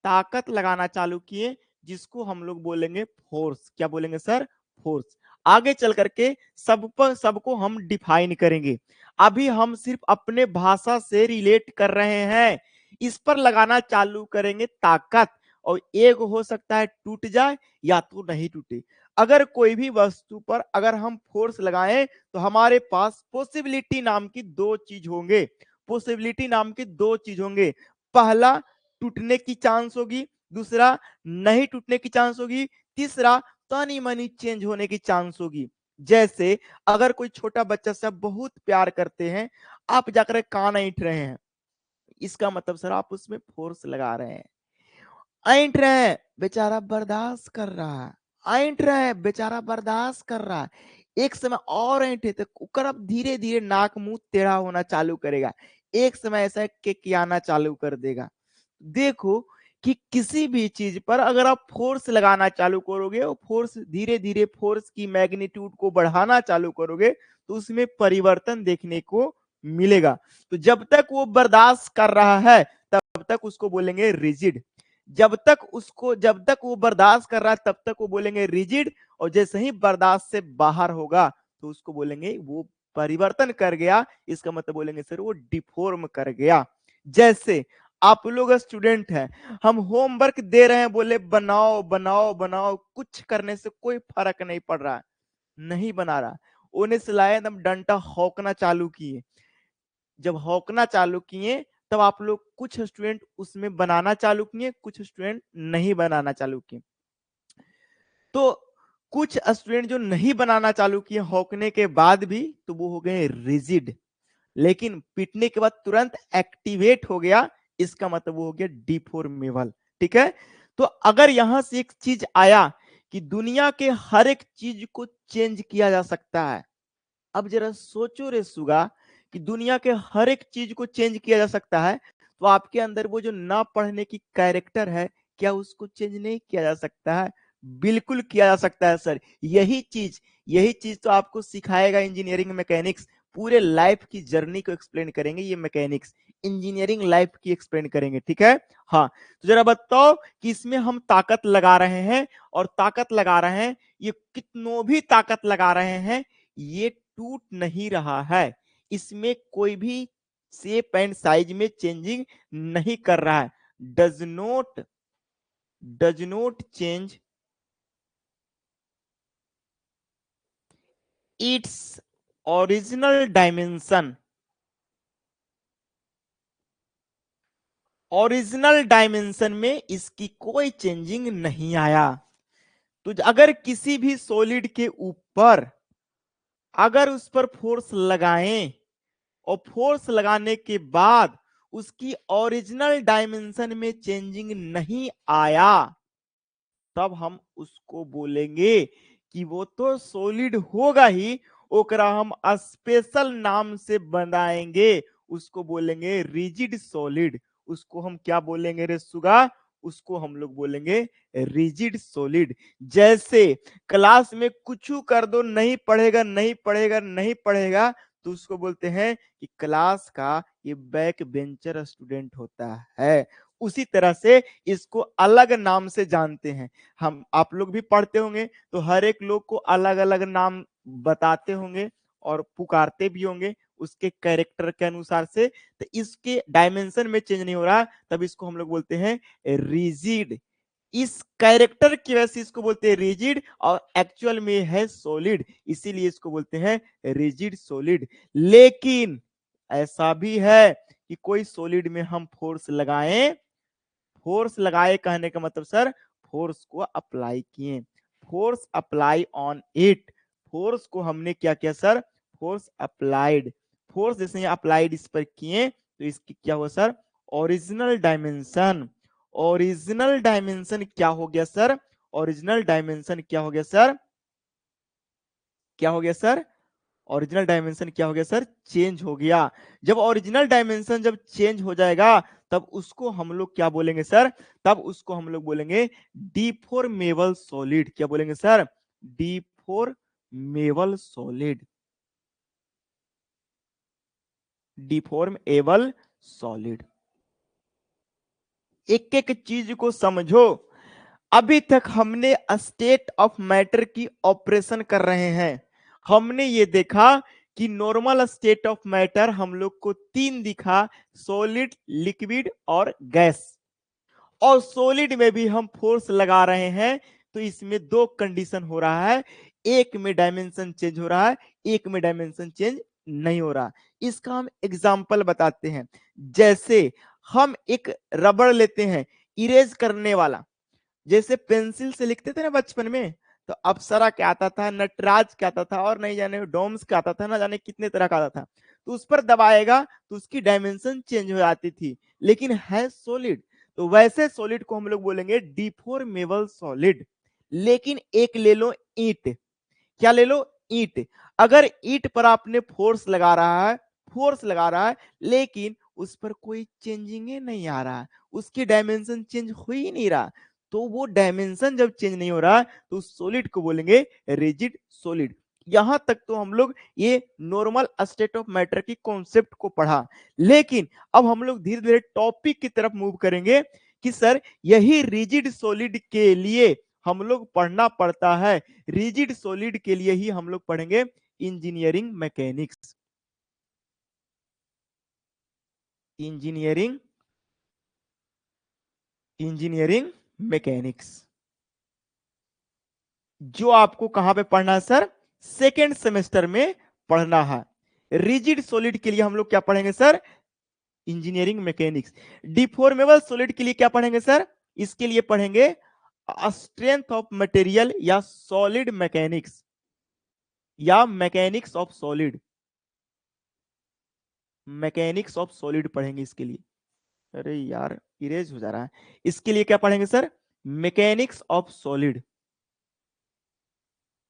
ताकत लगाना चालू किए, जिसको हम लोग बोलेंगे फोर्स। क्या बोलेंगे सर? फोर्स। आगे चल करके सब पर सबको हम डिफाइन करेंगे। अभी हम सिर्फ अपने भाषा से रिलेट कर रहे हैं। इस पर लगाना चालू करेंगे ताकत, और एक हो सकता है टूट जाए या तो नहीं टूटे। अगर कोई भी वस्तु पर अगर हम फोर्स लगाएं तो हमारे पास पॉसिबिलिटी नाम की दो चीज होंगे। पॉसिबिलिटी नाम की दो चीज होंगे। पहला टूटने की चांस होगी, दूसरा नहीं टूटने की चांस होगी, तीसरा तनी मनी चेंज होने की चांस होगी। जैसे अगर कोई छोटा बच्चा से आप बहुत प्यार करते हैं, आप जाकर कान ऐंठ रहे हैं, इसका मतलब सर आप उसमें फोर्स लगा रहे हैं। ऐंठ रहे हैं, बेचारा बर्दाश्त कर रहा है। ऐंठ रहे हैं, बेचारा बर्दाश्त कर रहा है। एक समय और ऐंठे तो ओकर अब धीरे धीरे नाक मुंह टेढ़ा होना चालू करेगा। एक समय ऐसा केकियाना चालू कर देगा। देखो कि किसी भी चीज पर अगर आप फोर्स लगाना चालू करोगे, और फोर्स धीरे धीरे फोर्स की मैग्नीट्यूड को बढ़ाना चालू करोगे, तो उसमें परिवर्तन देखने को मिलेगा। तो जब तक वो बर्दाश्त कर रहा है तब तक उसको बोलेंगे रिजिड। जब तक वो बर्दाश्त कर रहा है तब तक वो बोलेंगे रिजिड। और जैसे ही बर्दाश्त से बाहर होगा तो उसको बोलेंगे वो परिवर्तन कर गया। इसका मतलब बोलेंगे सर वो डिफॉर्म कर गया। जैसे आप लोग स्टूडेंट हैं, हम होमवर्क दे रहे हैं, बोले बनाओ बनाओ बनाओ, कुछ करने से कोई फर्क नहीं पड़ रहा, नहीं बना रहा। उन्हें से लाए एकदम डंडा हौकना चालू किए। जब हौकना चालू किए तब आप लोग कुछ स्टूडेंट उसमें बनाना चालू किए, कुछ स्टूडेंट नहीं बनाना चालू किए। तो कुछ स्टूडेंट जो नहीं बनाना चालू किए हौकने के बाद भी, तो वो हो गए रिजिड। लेकिन पीटने के बाद तुरंत एक्टिवेट हो गया, इसका मतलब वो हो गया डिफॉर्मेबल। ठीक है। तो अगर यहां से एक चीज आया कि दुनिया के हर एक चीज को चेंज किया जा सकता है। अब जरा सोचो रे सुगा कि दुनिया के हर एक चीज को चेंज किया जा सकता है, तो आपके अंदर वो जो ना पढ़ने की कैरेक्टर है, क्या उसको चेंज नहीं किया जा सकता है? बिल्कुल किया जा सकता है सर। यही चीज तो आपको सिखाएगा इंजीनियरिंग मैकेनिक्स। पूरे लाइफ की जर्नी को एक्सप्लेन करेंगे ये मैकेनिक्स, इंजीनियरिंग लाइफ की एक्सप्लेन करेंगे। ठीक है। हाँ, तो जरा बताओ कि इसमें हम ताकत लगा रहे हैं, और ताकत लगा रहे हैं, ये कितनों भी ताकत लगा रहे हैं, ये टूट नहीं रहा है। इसमें कोई भी शेप एंड साइज में चेंजिंग नहीं कर रहा है। Does note change its original dimension. Original dimension में इसकी कोई चेंजिंग नहीं आया। तो अगर किसी भी सॉलिड के ऊपर अगर उस पर फोर्स लगाएं, और फोर्स लगाने के बाद उसकी ओरिजिनल डायमेंशन में चेंजिंग नहीं आया, तब हम उसको बोलेंगे कि वो तो सॉलिड होगा ही, ओकरा हम स्पेशल नाम से बनाएंगे, उसको बोलेंगे रिजिड सॉलिड। उसको हम क्या बोलेंगे रे सुगा? उसको हम लोग बोलेंगे रिजिड सॉलिड। जैसे क्लास में कुछ कर दो, नहीं पढ़ेगा नहीं पढ़ेगा नहीं पढ़ेगा, तो उसको बोलते हैं कि क्लास का ये बैक बेंचर स्टूडेंट होता है। उसी तरह से इसको अलग नाम से जानते हैं हम। आप लोग भी पढ़ते होंगे तो हर एक लोग को अलग अलग नाम बताते होंगे और पुकारते भी होंगे उसके कैरेक्टर के अनुसार से। तो इसके डायमेंशन में चेंज नहीं हो रहा, तब इसको हम लोग बोलते हैं रिजिड। इस कैरेक्टर की वजह से इसको बोलते हैं रिजिड, और एक्चुअल में है सॉलिड, इसीलिए इसको बोलते हैं रिजिड सॉलिड। लेकिन ऐसा भी है कि कोई सॉलिड में हम फोर्स लगाएं, फोर्स लगाए कहने का मतलब सर फोर्स को अप्लाई किए, force apply on it. Force को हमने क्या किया सर? Force applied. फोर्स जैसे अप्लाइड इस पर किए तो इसकी क्या हुआ sir? Original dimension. Original dimension क्या हो गया सर? ओरिजिनल डायमेंशन क्या हो गया सर? क्या हो गया सर? ओरिजिनल डायमेंशन क्या हो गया सर? चेंज हो गया। जब ओरिजिनल डायमेंशन जब चेंज हो जाएगा तब उसको हम लोग क्या बोलेंगे सर? तब उसको हम लोग बोलेंगे डिफॉर्मेबल सॉलिड। क्या बोलेंगे sir? Deformable solid. Deformable solid. एक एक चीज को समझो। अभी तक हमने स्टेट ऑफ मैटर की ऑपरेशन कर रहे हैं। हमने ये देखा कि नॉर्मल स्टेट ऑफ मैटर हम लोग को तीन दिखा, सॉलिड, लिक्विड और गैस। और सॉलिड में भी हम फोर्स लगा रहे हैं तो इसमें दो कंडीशन हो रहा है, एक में डायमेंशन चेंज हो रहा है, एक में डायमेंशन चेंज नहीं हो रहा। इसका हम एग्जांपल बताते हैं। जैसे हम एक रबड़ लेते हैं इरेज करने वाला, जैसे पेंसिल से लिखते थे ना बचपन में, तो अप्सरा क्या आता था, नटराज क्या आता था, और नहीं जाने डोम्स क्या आता था, ना जाने कितने तरह का आता था। तो उस पर दबाएगा तो उसकी डायमेंशन चेंज हो जाती थी, लेकिन है सॉलिड। तो वैसे सॉलिड को हम लोग बोलेंगे डिफॉर्मेबल सॉलिड। लेकिन एक ले लो ईंट। क्या ले लो? ईंट। अगर ईंट पर आपने फोर्स लगा रहा है, फोर्स लगा रहा है, लेकिन उस पर कोई चेंजिंग नहीं आ रहा है, उसकी डायमेंशन चेंज हो ही नहीं रहा, तो वो डायमेंशन जब चेंज नहीं हो रहा तो उस सॉलिड को बोलेंगे रिजिड सॉलिड। यहां तक तो हम लोग ये नॉर्मल स्टेट ऑफ मैटर की कॉन्सेप्ट को पढ़ा। लेकिन अब हम लोग धीरे धीरे टॉपिक की तरफ मूव करेंगे कि सर यही रिजिड सॉलिड के लिए हम लोग पढ़ना पड़ता है। रिजिड सॉलिड के लिए ही हम लोग पढ़ेंगे engineering mechanics. Engineering engineering mechanics जो आपको कहां पे पढ़ना है सर? सेकेंड सेमेस्टर में पढ़ना है। रिजिड सॉलिड के लिए हम लोग क्या पढ़ेंगे sir? Engineering mechanics. Deformable solid के लिए क्या पढ़ेंगे सर? इसके लिए पढ़ेंगे स्ट्रेंथ ऑफ मटेरियल या सॉलिड मैकेनिक्स या mechanics of solid. Mechanics of solid पढ़ेंगे इसके लिए। अरे यार इरेज हो जा रहा है। इसके लिए क्या पढ़ेंगे sir? Mechanics of solid.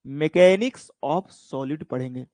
Mechanics of solid पढ़ेंगे।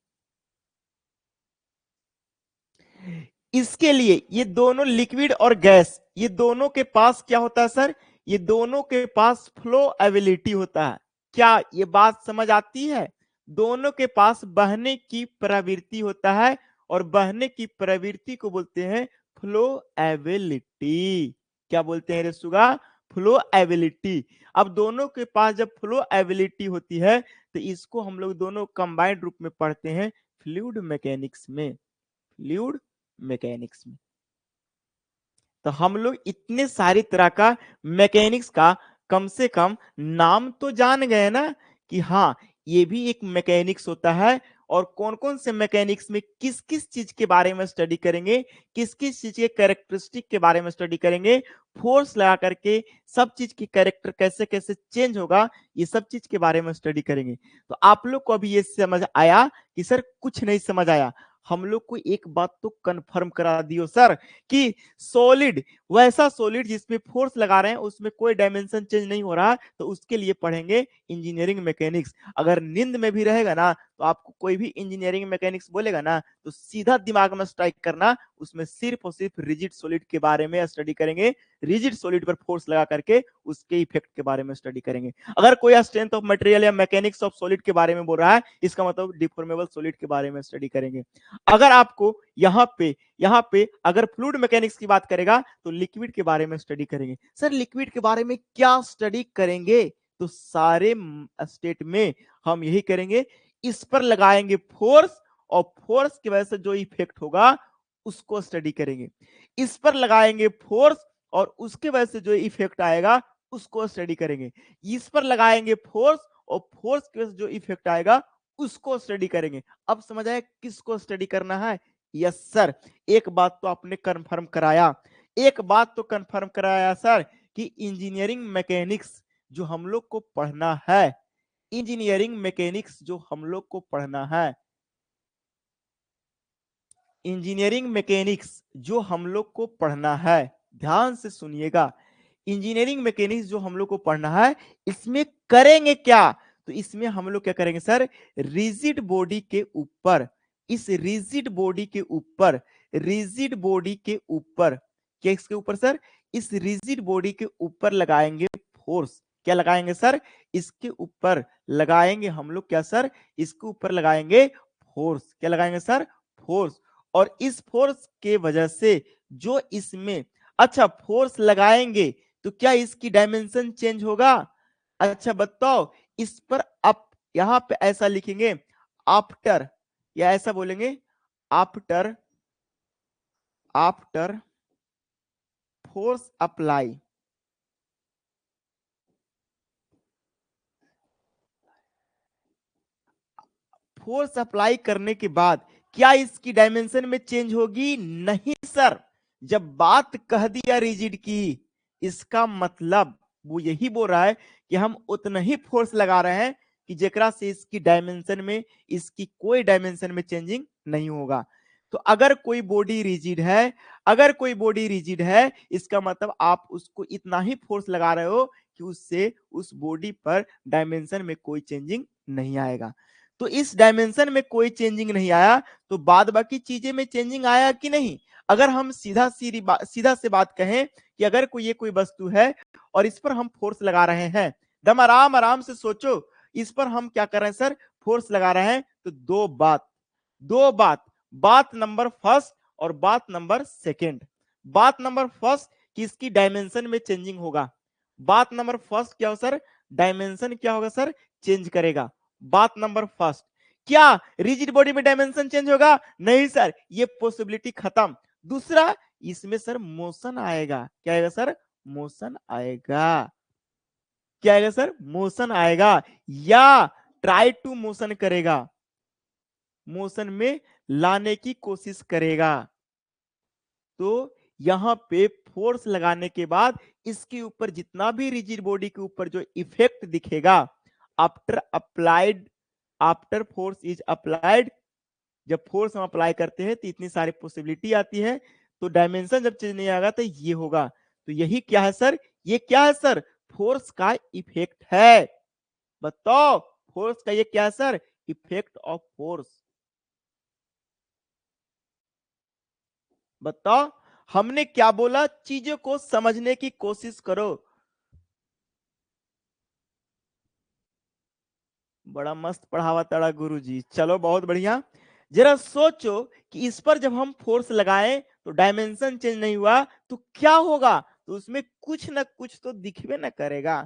इसके लिए ये दोनों लिक्विड और गैस, ये दोनों के पास क्या होता है सर? ये दोनों के पास फ्लो एबिलिटी होता है। क्या ये बात समझ आती है? दोनों के पास बहने की प्रवृत्ति होता है, और बहने की प्रवृत्ति को बोलते हैं फ्लो एबिलिटी। क्या बोलते हैं रे सुगा? Flow ability. अब दोनों के पास जब फ्लो एबिलिटी होती है तो इसको हम लोग दोनों कंबाइंड रूप में पढ़ते हैं फ्लूइड मैकेनिक्स में। फ्लूइड मैकेनिक्स में। तो हम लोग इतने सारी तरह का मैकेनिक्स का कम से कम नाम तो जान गए ना, कि हाँ ये भी एक मैकेनिक्स होता है, और कौन कौन से मैकेनिक्स में किस किस चीज के बारे में स्टडी करेंगे, किस किस चीज के कैरेक्टरिस्टिक के बारे में स्टडी करेंगे, फोर्स लगा करके सब चीज की कैरेक्टर कैसे कैसे चेंज होगा, ये सब चीज के बारे में स्टडी करेंगे। तो आप लोग को अभी ये समझ आया कि सर कुछ नहीं समझ आया? हम लोग को एक बात तो कंफर्म करा दियो सर कि सॉलिड, वैसा सॉलिड जिसमें फोर्स लगा रहे हैं उसमें कोई डायमेंशन चेंज नहीं हो रहा, तो उसके लिए पढ़ेंगे इंजीनियरिंग मैकेनिक्स। अगर नींद में भी रहेगा ना तो आपको कोई भी इंजीनियरिंग मैकेनिक्स बोलेगा ना तो सीधा दिमाग में स्ट्राइक करना, उसमें सिर्फ और सिर्फ रिजिड सॉलिड के बारे में स्टडी करेंगे, रिजिड सॉलिड पर फोर्स लगा करके उसके इफेक्ट के बारे में स्टडी करेंगे। अगर कोई स्ट्रेंथ ऑफ मटेरियल या मैकेनिक्स ऑफ सॉलिड के बारे में बोल रहा है, इसका मतलब डिफॉर्मेबल सॉलिड के बारे में स्टडी करेंगे। अगर आपको यहाँ पे अगर फ्लूइड मैकेनिक्स की बात करेगा तो लिक्विड के बारे में स्टडी करेंगे। सर लिक्विड के बारे में क्या स्टडी करेंगे? तो सारे स्टेट में हम यही करेंगे, इस पर लगाएंगे फोर्स और फोर्स की वजह से जो इफेक्ट होगा उसको स्टडी करेंगे। इस पर लगाएंगे फोर्स और उसके वजह से जो इफेक्ट आएगा उसको स्टडी करेंगे। इस पर लगाएंगे फोर्स और फोर्स की वजह से जो इफेक्ट आएगा उसको स्टडी करेंगे। अब समझ आया किसको स्टडी करना है? यस सर, एक बात तो आपने कंफर्म कराया, एक बात तो कंफर्म कराया सर कि इंजीनियरिंग मैकेनिक्स जो हम लोग को पढ़ना है, इंजीनियरिंग मैकेनिक्स जो हम लोग को पढ़ना है, इंजीनियरिंग मैकेनिक्स जो हम लोग को पढ़ना है, ध्यान से सुनिएगा, इंजीनियरिंग मैकेनिक्स जो हम लोग को पढ़ना है इसमें करेंगे क्या? तो इसमें हम लोग क्या करेंगे सर, रिजिड बॉडी के ऊपर, इस रिजिड बॉडी के ऊपर, रिजिड बॉडी के ऊपर, क्या इसके ऊपर सर, इस रिजिड बॉडी के ऊपर लगाएंगे फोर्स। क्या लगाएंगे सर? इसके ऊपर लगाएंगे हम लोग क्या सर, इसके ऊपर लगाएंगे फोर्स। क्या लगाएंगे सर? फोर्स। और इस फोर्स के वजह से जो इसमें, अच्छा फोर्स लगाएंगे तो क्या इसकी डायमेंशन चेंज होगा? अच्छा बताओ, इस पर आप यहां पे ऐसा लिखेंगे आफ्टर, या ऐसा बोलेंगे after, after force apply, force apply करने के बाद क्या इसकी डायमेंशन में चेंज होगी? नहीं सर। जब बात कह दिया रिजिड की, इसका मतलब वो यही बोल रहा है कि हम उतना ही फोर्स लगा रहे हैं कि जेकरा से इसकी डायमेंशन में, इसकी कोई डायमेंशन में चेंजिंग नहीं होगा। तो अगर कोई बॉडी रिजिड है, अगर कोई बॉडी रिजिड है, इसका मतलब आप उसको इतना ही फोर्स लगा रहे हो कि उससे उस बॉडी पर डायमेंशन में कोई चेंजिंग नहीं आएगा। तो इस डायमेंशन में कोई चेंजिंग नहीं आया तो बाद बाकी चीजें में चेंजिंग आया कि नहीं? अगर हम सीधा से बात कहें कि अगर कोई ये कोई वस्तु है और इस पर हम फोर्स लगा रहे हैं, दम आराम आराम से सोचो, इस पर हम क्या कर रहे हैं सर, फोर्स लगा रहे हैं, तो दो बात, बात नंबर फर्स्ट और बात नंबर सेकेंड। बात नंबर फर्स्ट कि इसकी डायमेंशन में चेंजिंग होगा, बात नंबर फर्स्ट क्या हो सर, डायमेंशन क्या होगा सर, चेंज करेगा। बात नंबर फर्स्ट, क्या रिजिड बॉडी में डायमेंशन चेंज होगा? नहीं सर, ये पॉसिबिलिटी खत्म। दूसरा, इसमें सर मोशन आएगा। क्या आएगा सर? मोशन आएगा। क्या आएगा सर? मोशन आएगा, या ट्राई टू मोशन करेगा, मोशन में लाने की कोशिश करेगा। तो यहां पे फोर्स लगाने के बाद इसके ऊपर जितना भी रिजिड बॉडी के ऊपर जो इफेक्ट दिखेगा, after applied, after force is applied, जब फोर्स हम अप्लाई करते हैं तो इतनी सारी पॉसिबिलिटी आती है, तो डायमेंशन जब चेंज नहीं आएगा तो ये होगा। तो यही क्या है सर, ये क्या है सर, फोर्स का इफेक्ट है। बताओ फोर्स का ये क्या है सर, इफेक्ट ऑफ फोर्स। बताओ हमने क्या बोला, चीजों को समझने की कोशिश करो। बड़ा मस्त पढ़ावा तड़ा गुरुजी, चलो बहुत बढ़िया। जरा सोचो कि इस पर जब हम फोर्स लगाएं तो डायमेंशन चेंज नहीं हुआ तो क्या होगा? तो उसमें कुछ ना कुछ तो दिखबे ना करेगा।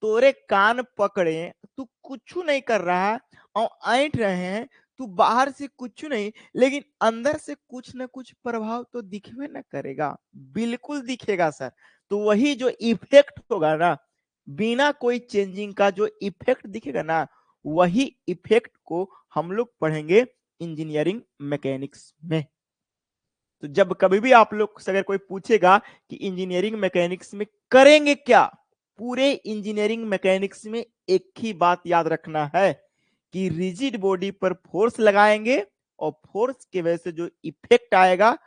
तोरे कान पकड़े, तू कुछ नहीं कर रहा है और ऐंठ रहे हैं, तू बाहर से कुछ नहीं, लेकिन अंदर से कुछ ना कुछ प्रभाव तो दिखबे ना करेगा। बिल्कुल दिखेगा सर। तो वही जो इफेक्ट होगा ना, बिना कोई चेंजिंग का जो इफेक्ट दिखेगा ना, वही इफेक्ट को हम लोग पढ़ेंगे इंजीनियरिंग मैकेनिक्स में। तो जब कभी भी आप लोग से अगर कोई पूछेगा कि इंजीनियरिंग मैकेनिक्स में करेंगे क्या, पूरे इंजीनियरिंग मैकेनिक्स में एक ही बात याद रखना है कि रिजिड बॉडी पर फोर्स लगाएंगे और फोर्स की वजह से जो इफेक्ट आएगा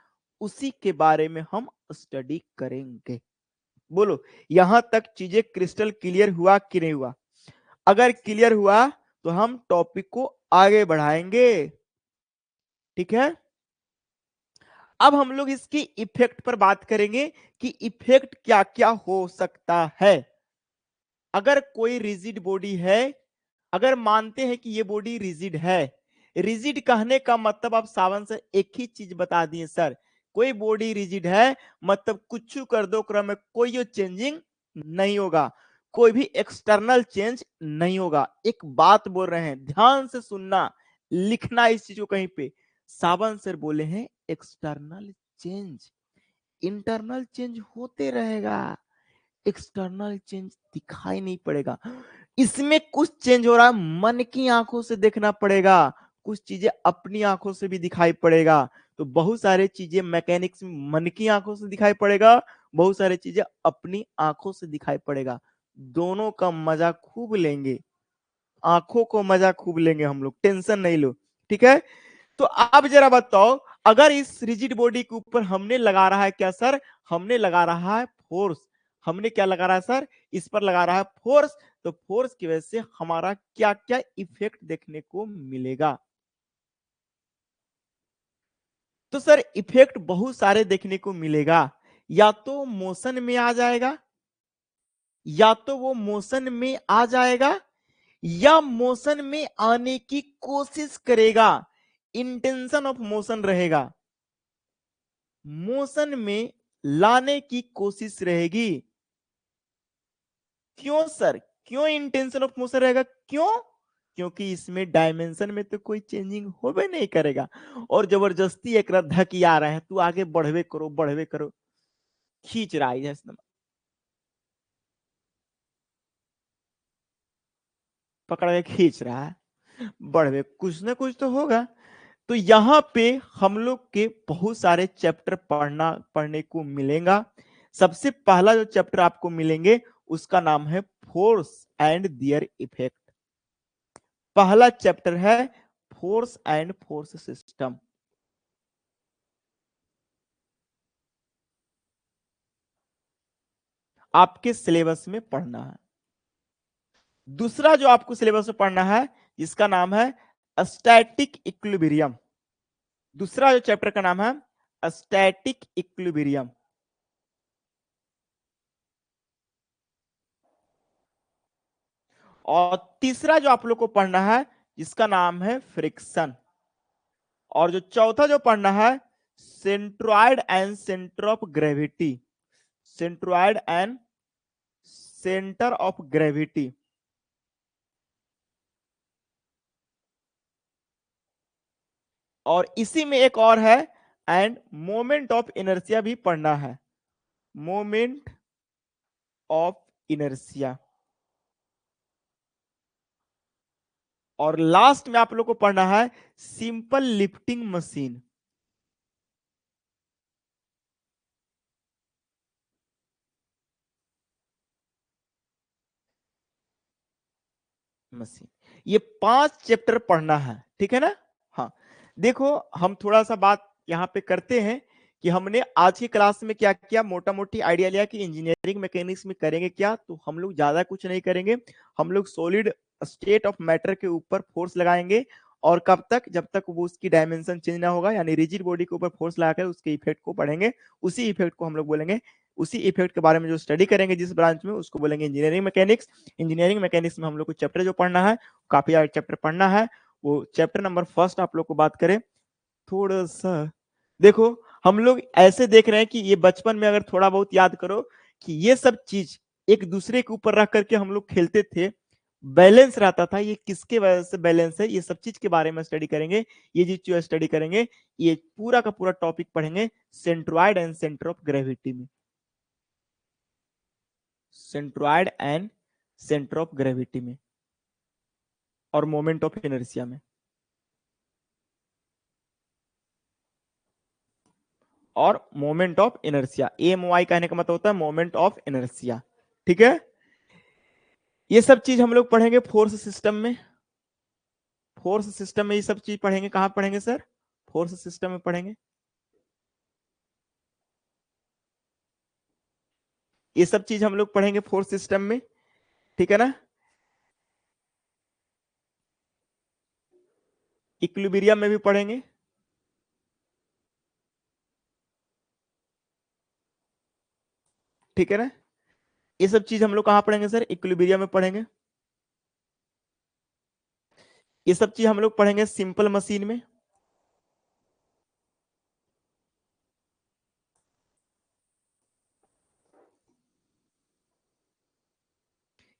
उसी के बारे में हम स्टडी करेंगे। बोलो यहां तक चीजें क्रिस्टल क्लियर हुआ कि नहीं हुआ? अगर क्लियर हुआ तो हम टॉपिक को आगे बढ़ाएंगे। ठीक है, अब हम लोग इसकी इफेक्ट पर बात करेंगे कि इफेक्ट क्या क्या हो सकता है। अगर कोई रिजिड बॉडी है, अगर मानते हैं कि ये बॉडी रिजिड है, रिजिड कहने का मतलब आप सावन से एक ही चीज बता दिए सर, कोई बॉडी रिजिड है मतलब कुछ कर दो क्रम में कोई चेंजिंग नहीं होगा, कोई भी एक्सटर्नल चेंज नहीं होगा। एक बात बोल रहे हैं, ध्यान से सुनना, लिखना इस चीज को कहीं पे। सावन सर बोले हैं एक्सटर्नल चेंज, इंटरनल चेंज होते रहेगा, एक्सटर्नल चेंज दिखाई नहीं पड़ेगा। इसमें कुछ चेंज हो रहा है, मन की आंखों से देखना पड़ेगा, कुछ चीजें अपनी आंखों से भी दिखाई पड़ेगा। तो बहुत सारे चीजें मैकेनिक्स में मन की आंखों से दिखाई पड़ेगा, बहुत सारी चीजें अपनी आंखों से दिखाई पड़ेगा। दोनों का मजा खूब लेंगे, आंखों को मजा खूब लेंगे हम लोग, टेंशन नहीं लो। ठीक है, तो आप जरा बताओ, अगर इस रिजिड बॉडी के ऊपर हमने लगा रहा है क्या सर? हमने लगा रहा है फोर्स। हमने क्या लगा रहा है सर? इस पर लगा रहा है फोर्स। तो फोर्स की वजह से हमारा क्या क्या इफेक्ट देखने को मिलेगा? तो सर इफेक्ट बहुत सारे देखने को मिलेगा। या तो मोशन में आ जाएगा, या तो वो मोशन में आ जाएगा, या मोशन में आने की कोशिश करेगा, इंटेंशन ऑफ मोशन रहेगा, मोशन में लाने की कोशिश रहेगी। क्यों सर, क्यों इंटेंशन ऑफ मोशन रहेगा? क्यों? क्योंकि इसमें डायमेंशन में तो कोई चेंजिंग होबे नहीं करेगा, और जबरदस्ती एक धकी आ रहा है, तू आगे बढ़वे करो बढ़वे करो, खींच रहा है जैसे पकड़ के खींच रहा है, बढ़वे कुछ ना कुछ तो होगा। तो यहाँ पे हम लोग के बहुत सारे चैप्टर पढ़ने को मिलेगा। सबसे पहला जो चैप्टर आपको मिलेंगे उसका नाम है फोर्स एंड दियर इफेक्ट। पहला चैप्टर है फोर्स एंड फोर्स सिस्टम। आपके सिलेबस में पढ़ना है। दूसरा जो आपको सिलेबस में पढ़ना है जिसका नाम है स्टैटिक इक्विलिब्रियम। दूसरा जो चैप्टर का नाम है स्टैटिक इक्विलिब्रियम। और तीसरा जो आप लोग को पढ़ना है जिसका नाम है फ्रिक्शन। और जो चौथा जो पढ़ना है centroid and centre of gravity. Centroid and centre of gravity. और इसी में एक और है एंड मोमेंट ऑफ इनर्सिया भी पढ़ना है, मोमेंट ऑफ इनर्सिया। और लास्ट में आप लोग को पढ़ना है सिंपल लिफ्टिंग मशीन। मशीन, ये 5 चैप्टर पढ़ना है, ठीक है ना? हाँ, देखो हम थोड़ा सा बात यहाँ पे करते हैं कि हमने आज की क्लास में क्या किया, मोटा मोटी आइडिया लिया कि इंजीनियरिंग मैकेनिक्स में करेंगे क्या। तो हम लोग ज्यादा कुछ नहीं करेंगे, हम लोग सॉलिड स्टेट ऑफ मैटर के ऊपर फोर्स लगाएंगे। और कब तक? जब तक वो उसकी डायमेंशन चेंज ना होगा, यानी रिजिड बॉडी के ऊपर फोर्स लगाकर उसके इफेक्ट को पढ़ेंगे। उसी इफेक्ट को हम लोग बोलेंगे, उसी इफेक्ट के बारे में जो स्टडी करेंगे जिस ब्रांच में, उसको बोलेंगे इंजीनियरिंग मैकेनिक्स। इंजीनियरिंग मैकेनिक्स में हम लोग को चैप्टर जो पढ़ना है, काफी सारे चैप्टर पढ़ना है। वो चैप्टर नंबर फर्स्ट आप लोग को बात करें थोड़ा सा, देखो हम लोग ऐसे देख रहे हैं कि ये बचपन में अगर थोड़ा बहुत याद करो कि ये सब चीज एक दूसरे के ऊपर रख करके हम लोग खेलते थे, बैलेंस रहता था। ये किसके वजह से बैलेंस है, ये सब चीज के बारे में स्टडी करेंगे। ये जो स्टडी करेंगे, ये पूरा का पूरा टॉपिक पढ़ेंगे centroid and centre of gravity में, centroid and centre of gravity में, और मोमेंट ऑफ इनर्शिया में। और मोमेंट ऑफ इनर्शिया, एमओआई कहने का मतलब होता है मोमेंट ऑफ इनर्शिया। ठीक है, ये सब चीज हम लोग पढ़ेंगे फोर्स सिस्टम में। फोर्स सिस्टम में ये सब चीज पढ़ेंगे, कहां पढ़ेंगे सर? फोर्स सिस्टम में पढ़ेंगे। ये सब चीज हम लोग पढ़ेंगे फोर्स सिस्टम में, ठीक है ना। इक्विलिब्रियम में भी पढ़ेंगे, ठीक है ना। ये सब चीज हम लोग कहां पढ़ेंगे सर? इक्विलिब्रियम में पढ़ेंगे। ये सब चीज हम लोग पढ़ेंगे सिंपल मशीन में।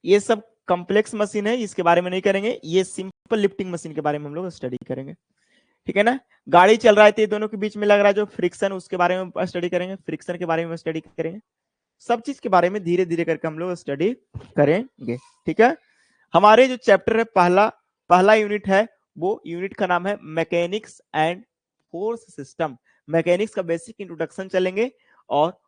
ये सब कॉम्प्लेक्स मशीन है, इसके बारे में नहीं करेंगे। ये सिंपल लिफ्टिंग मशीन के बारे में हम लोग स्टडी करेंगे, ठीक है ना। गाड़ी चल रहा है तो ये दोनों के बीच में लग रहा है जो फ्रिक्शन, उसके बारे में स्टडी करेंगे, फ्रिक्शन के बारे में स्टडी करेंगे। सब चीज के बारे में धीरे धीरे करके हम लोग स्टडी करेंगे, ठीक है। हमारे जो चैप्टर है, पहला पहला यूनिट है, वो यूनिट का नाम है mechanics and force system. Mechanics का बेसिक इंट्रोडक्शन चलेंगे और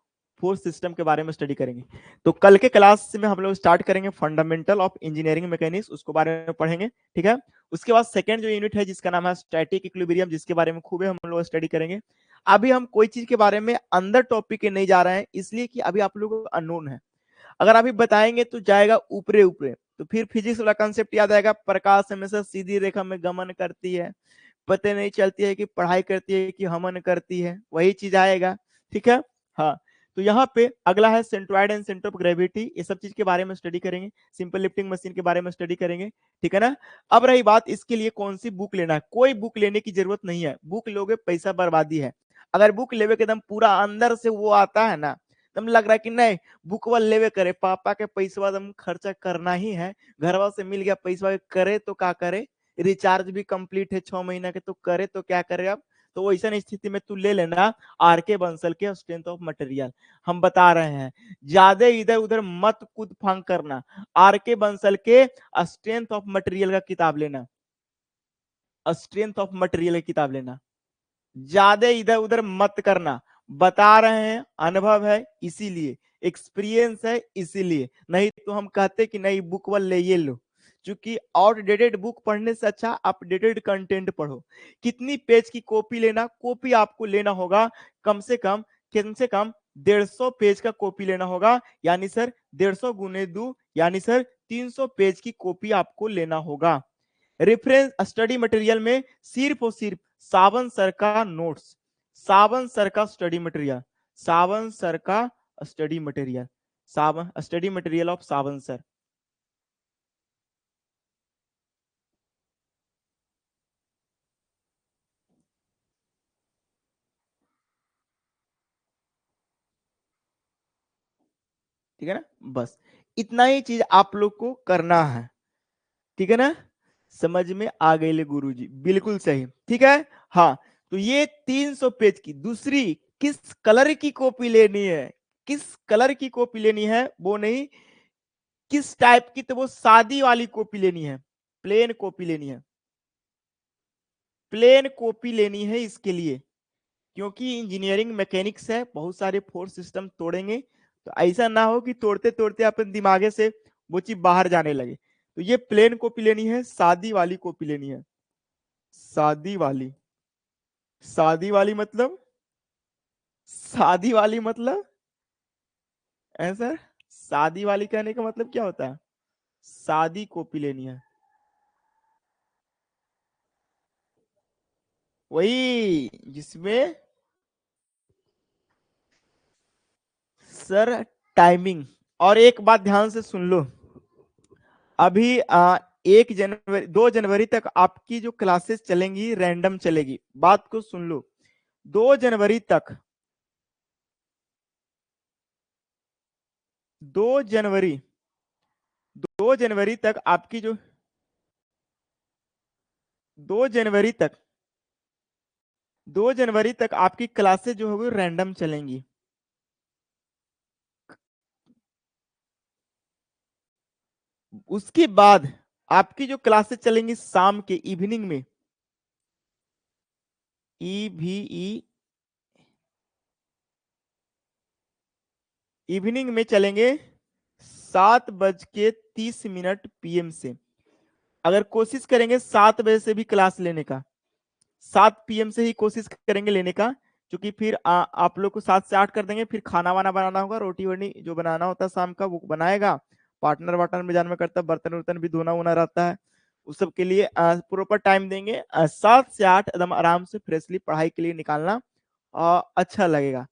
फोर्स सिस्टम के बारे में स्टडी करेंगे। तो कल के क्लास में हम लोग स्टार्ट करेंगे फंडामेंटल ऑफ इंजीनियरिंग मैकेनिक्स, उसके बारे में पढ़ेंगे, ठीक है। उसके बाद सेकंड जो यूनिट है जिसका नाम है स्टैटिक इक्विलिब्रियम, जिसके बारे में खूब हम लोग स्टडी करेंगे। अभी हम कोई चीज के बारे में अंदर टॉपिक के नहीं जा रहे हैं, इसलिए कि अभी आप लोगों को अननोन है। अगर अभी बताएंगे तो जाएगा ऊपरे ऊपरे, तो फिर फिजिक्स वाला कंसेप्ट याद आएगा, प्रकाश हमेशा सीधी रेखा में गमन करती है, पता नहीं चलती है कि पढ़ाई करती है कि हमन करती है, वही चीज आएगा, ठीक है। हाँ, तो यहाँ पे अगला है centroid and centre of gravity, ये सब चीज के बारे में स्टडी करेंगे, सिंपल लिफ्टिंग मशीन के बारे में स्टडी करेंगे, ठीक है ना। अब रही बात इसके लिए कौन सी बुक लेना है, कोई बुक लेने की जरूरत नहीं है। बुक लोगे पैसा बर्बादी है। अगर बुक लेवे के एकदम पूरा अंदर से वो आता है ना, एकदम लग रहा है कि नहीं बुक वाल लेवे करे, पापा के पैसा एकदम खर्चा करना ही है, घरवा से मिल गया पैसा, करे तो क्या करे, रिचार्ज भी कंप्लीट है 6 महीना के, तो करे तो क्या करे अब। तो वैसा स्थिति में तू ले लेना आर के बंसल के स्ट्रेंथ ऑफ मटेरियल। हम बता रहे हैं ज्यादा इधर उधर मत कूद फांग करना, आर के बंसल के स्ट्रेंथ ऑफ मटेरियल का किताब लेना, स्ट्रेंथ ऑफ मटेरियल की किताब लेना, ज्यादा इधर उधर मत करना। बता रहे हैं, अनुभव है इसीलिए, एक्सपीरियंस है इसीलिए, नहीं तो हम कहते कि नहीं बुक वाल ले ये लो। क्योंकि आउटडेटेड बुक पढ़ने से अच्छा अपडेटेड कंटेंट पढ़ो। कितनी पेज की कॉपी लेना, कॉपी आपको लेना होगा कम से कम 150 पेज का कॉपी लेना होगा, यानी सर 150 गुने 2 यानी सर 300 पेज की कॉपी आपको लेना होगा। रेफरेंस स्टडी मटेरियल में सिर्फ और सिर्फ सावन सर का नोट्स, सावन सर का स्टडी मटेरियल, सावन सर का study material, Sawan study material of Sawan sir. ठीक है ना, बस इतना ही चीज आप लोग को करना है, ठीक है ना। समझ में आ गए ले गुरुजी, बिल्कुल सही, ठीक है। हाँ, तो ये 300 पेज की दूसरी किस कलर की कॉपी लेनी है, किस कलर की कॉपी लेनी है वो नहीं, किस टाइप की, तो वो सादी वाली कॉपी लेनी है, प्लेन कॉपी लेनी है, प्लेन कॉपी लेनी है इसके लिए। क्योंकि इंजीनियरिंग मैकेनिक्स है, बहुत सारे फोर्स सिस्टम तोड़ेंगे, तो ऐसा ना हो कि तोड़ते तोड़ते अपन दिमागे से वो चीज बाहर जाने लगे। तो ये प्लेन कॉपी लेनी है, सादी वाली कॉपी लेनी है, सादी वाली। सादी वाली मतलब, शादी वाली मतलब ऐसा, शादी वाली कहने का मतलब क्या होता है, शादी कॉपी लेनी है, वही जिसमें सर टाइमिंग। और एक बात ध्यान से सुन लो, अभी 1 जनवरी 2 जनवरी तक आपकी जो क्लासेस चलेंगी रैंडम चलेगी, बात को सुन लो। 2 जनवरी तक, 2 जनवरी, 2 जनवरी तक आपकी जो 2 जनवरी तक, 2 जनवरी तक आपकी क्लासेस जो होगी रैंडम चलेंगी। उसके बाद आपकी जो क्लासेस चलेंगी शाम के इवनिंग में, ई इवनिंग में चलेंगे 7:30 PM से। अगर कोशिश करेंगे 7 बजे से भी क्लास लेने का, 7 PM से ही कोशिश करेंगे लेने का, क्योंकि फिर आप लोग को 7 से 8 कर देंगे, फिर खाना वाना बनाना होगा, रोटी वोटी जो बनाना होता है शाम का वो बनाएगा, पार्टनर वार्टनर में जान में करता है, बर्तन वर्तन भी धोना वोना रहता है, उस सब के लिए प्रॉपर टाइम देंगे। 7 से 8 एकदम आराम से फ्रेशली पढ़ाई के लिए निकालना अच्छा लगेगा।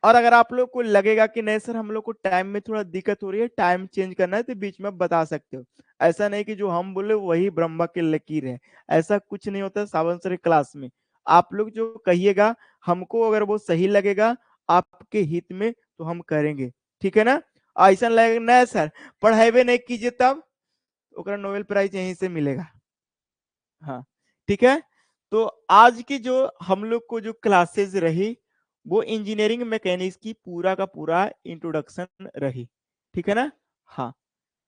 और अगर आप लोग को लगेगा कि नहीं सर हम लोग को टाइम में थोड़ा दिक्कत हो रही है, टाइम चेंज करना है, तो बीच में बता सकते हो। ऐसा नहीं कि जो हम बोले वही ब्रह्मा की लकीर है, ऐसा कुछ नहीं होता सावन सर क्लास में। आप लोग जो कहिएगा हमको अगर वो सही लगेगा आपके हित में तो हम करेंगे, ठीक है ना। ऐसा लगेगा नहीं सर पढ़ाई नहीं कीजिए तब ओकरा नोबेल प्राइज यहीं से मिलेगा। हाँ ठीक है। तो आज की जो हम लोग को जो क्लासेस रही वो इंजीनियरिंग मैकेनिक्स की पूरा का पूरा इंट्रोडक्शन रही, ठीक है ना। हाँ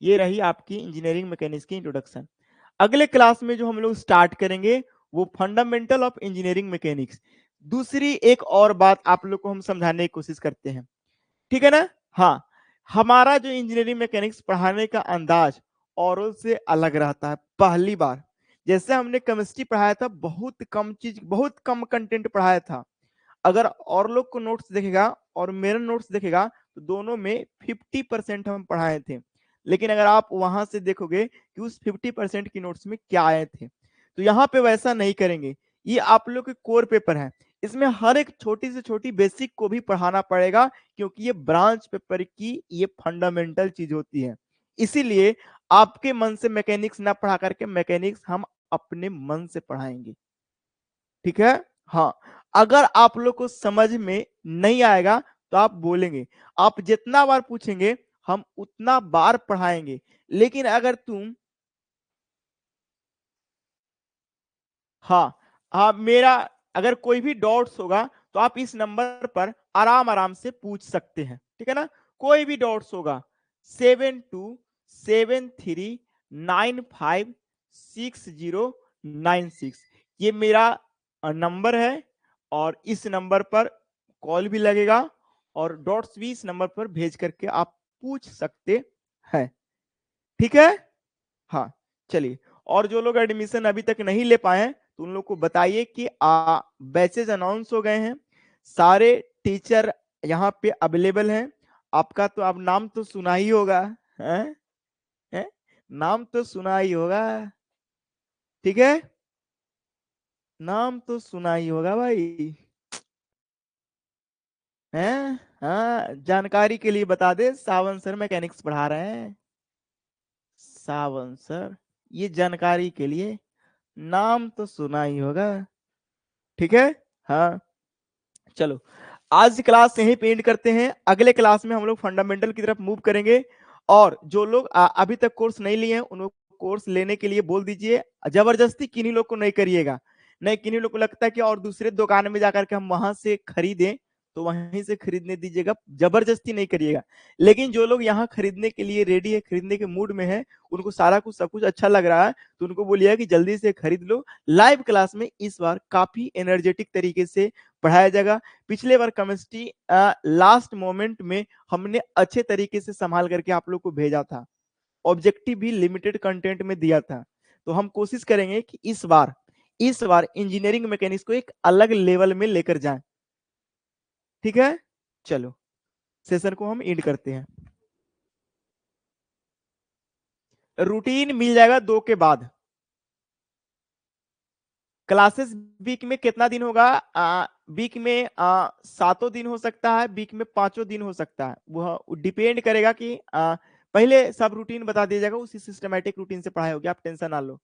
ये रही आपकी इंजीनियरिंग मैकेनिक्स की इंट्रोडक्शन। अगले क्लास में जो हम लोग स्टार्ट करेंगे वो फंडामेंटल ऑफ इंजीनियरिंग मैकेनिक्स, दूसरी एक और बात आप लोग को हम समझाने की कोशिश करते हैं, ठीक है ना। हाँ हमारा जो इंजीनियरिंग मैकेनिक्स पढ़ाने का अंदाज औरों से अलग रहता है। पहली बार जैसे हमने केमिस्ट्री पढ़ाया था, बहुत कम चीज बहुत कम कंटेंट पढ़ाया था। अगर और लोग को नोट्स देखेगा और मेरा नोट्स देखेगा तो दोनों में 50% हम पढ़ाए थे, लेकिन अगर आप वहां से देखोगे कि उस 50% की नोट्स में क्या आए थे, तो यहाँ पे वैसा नहीं करेंगे। ये आप लोग के कोर पेपर है, इसमें हर एक छोटी से छोटी बेसिक को भी पढ़ाना पड़ेगा, क्योंकि ये ब्रांच पेपर की ये फंडामेंटल चीज होती है। इसीलिए आपके मन से मैकेनिक्स ना पढ़ा करके मैकेनिक्स हम अपने मन से पढ़ाएंगे, ठीक है। हाँ अगर आप लोग को समझ में नहीं आएगा तो आप बोलेंगे, आप जितना बार पूछेंगे हम उतना बार पढ़ाएंगे। लेकिन अगर तुम हाँ हाँ मेरा अगर कोई भी डाउट्स होगा तो आप इस नंबर पर आराम आराम से पूछ सकते हैं, ठीक है ना। कोई भी डाउट्स होगा 7273956096 ये मेरा नंबर है, और इस नंबर पर कॉल भी लगेगा और डॉट्स भी इस नंबर पर भेज करके आप पूछ सकते हैं, ठीक है। हाँ चलिए, और जो लोग एडमिशन अभी तक नहीं ले पाए हैं तो उन लोग को बताइए कि बैचेज अनाउंस हो गए हैं, सारे टीचर यहाँ पे अवेलेबल हैं। आपका तो अब नाम तो सुना ही होगा, है? है? नाम तो सुना ही होगा, ठीक है। नाम तो सुना ही होगा भाई, हैं। हाँ जानकारी के लिए बता दे, सावन सर मैकेनिक्स पढ़ा रहे हैं, सावन सर, ये जानकारी के लिए नाम तो सुना ही होगा, ठीक है। हाँ चलो आज क्लास यहीं पे एंड करते हैं, अगले क्लास में हम लोग फंडामेंटल की तरफ मूव करेंगे। और जो लोग अभी तक कोर्स नहीं लिए हैं उन लोग कोर्स लेने के लिए बोल दीजिए, जबरदस्ती किन्हीं लोग को नहीं करिएगा। नहीं किन्हीं लोग को लगता है कि और दूसरे दुकान में जाकर के हम वहां से खरीदें तो वहीं से खरीदने दीजिएगा, जबरदस्ती नहीं करिएगा। लेकिन जो लोग यहाँ खरीदने के लिए रेडी है, खरीदने के मूड में है, उनको सारा कुछ सब कुछ अच्छा लग रहा है, तो उनको बोलिए कि जल्दी से खरीद लो। लाइव क्लास में इस बार काफी एनर्जेटिक तरीके से पढ़ाया जाएगा। पिछले बार केमिस्ट्री लास्ट मोमेंट में हमने अच्छे तरीके से संभाल करके आप लोग को भेजा था, ऑब्जेक्टिव भी लिमिटेड कंटेंट में दिया था। तो हम कोशिश करेंगे कि इस बार इंजीनियरिंग मैकेनिक्स को एक अलग लेवल में लेकर जाएं, ठीक है। चलो सेशन को हम एंड करते हैं। रूटीन मिल जाएगा 2 के बाद। क्लासेस वीक में कितना दिन होगा, वीक में 7 दिन हो सकता है, वीक में 5 दिन हो सकता है, वह डिपेंड करेगा कि पहले सब रूटीन बता दिया जाएगा, उसी सिस्टमेटिक रूटीन से पढ़ाई होगी, आप टेंशन ना लो।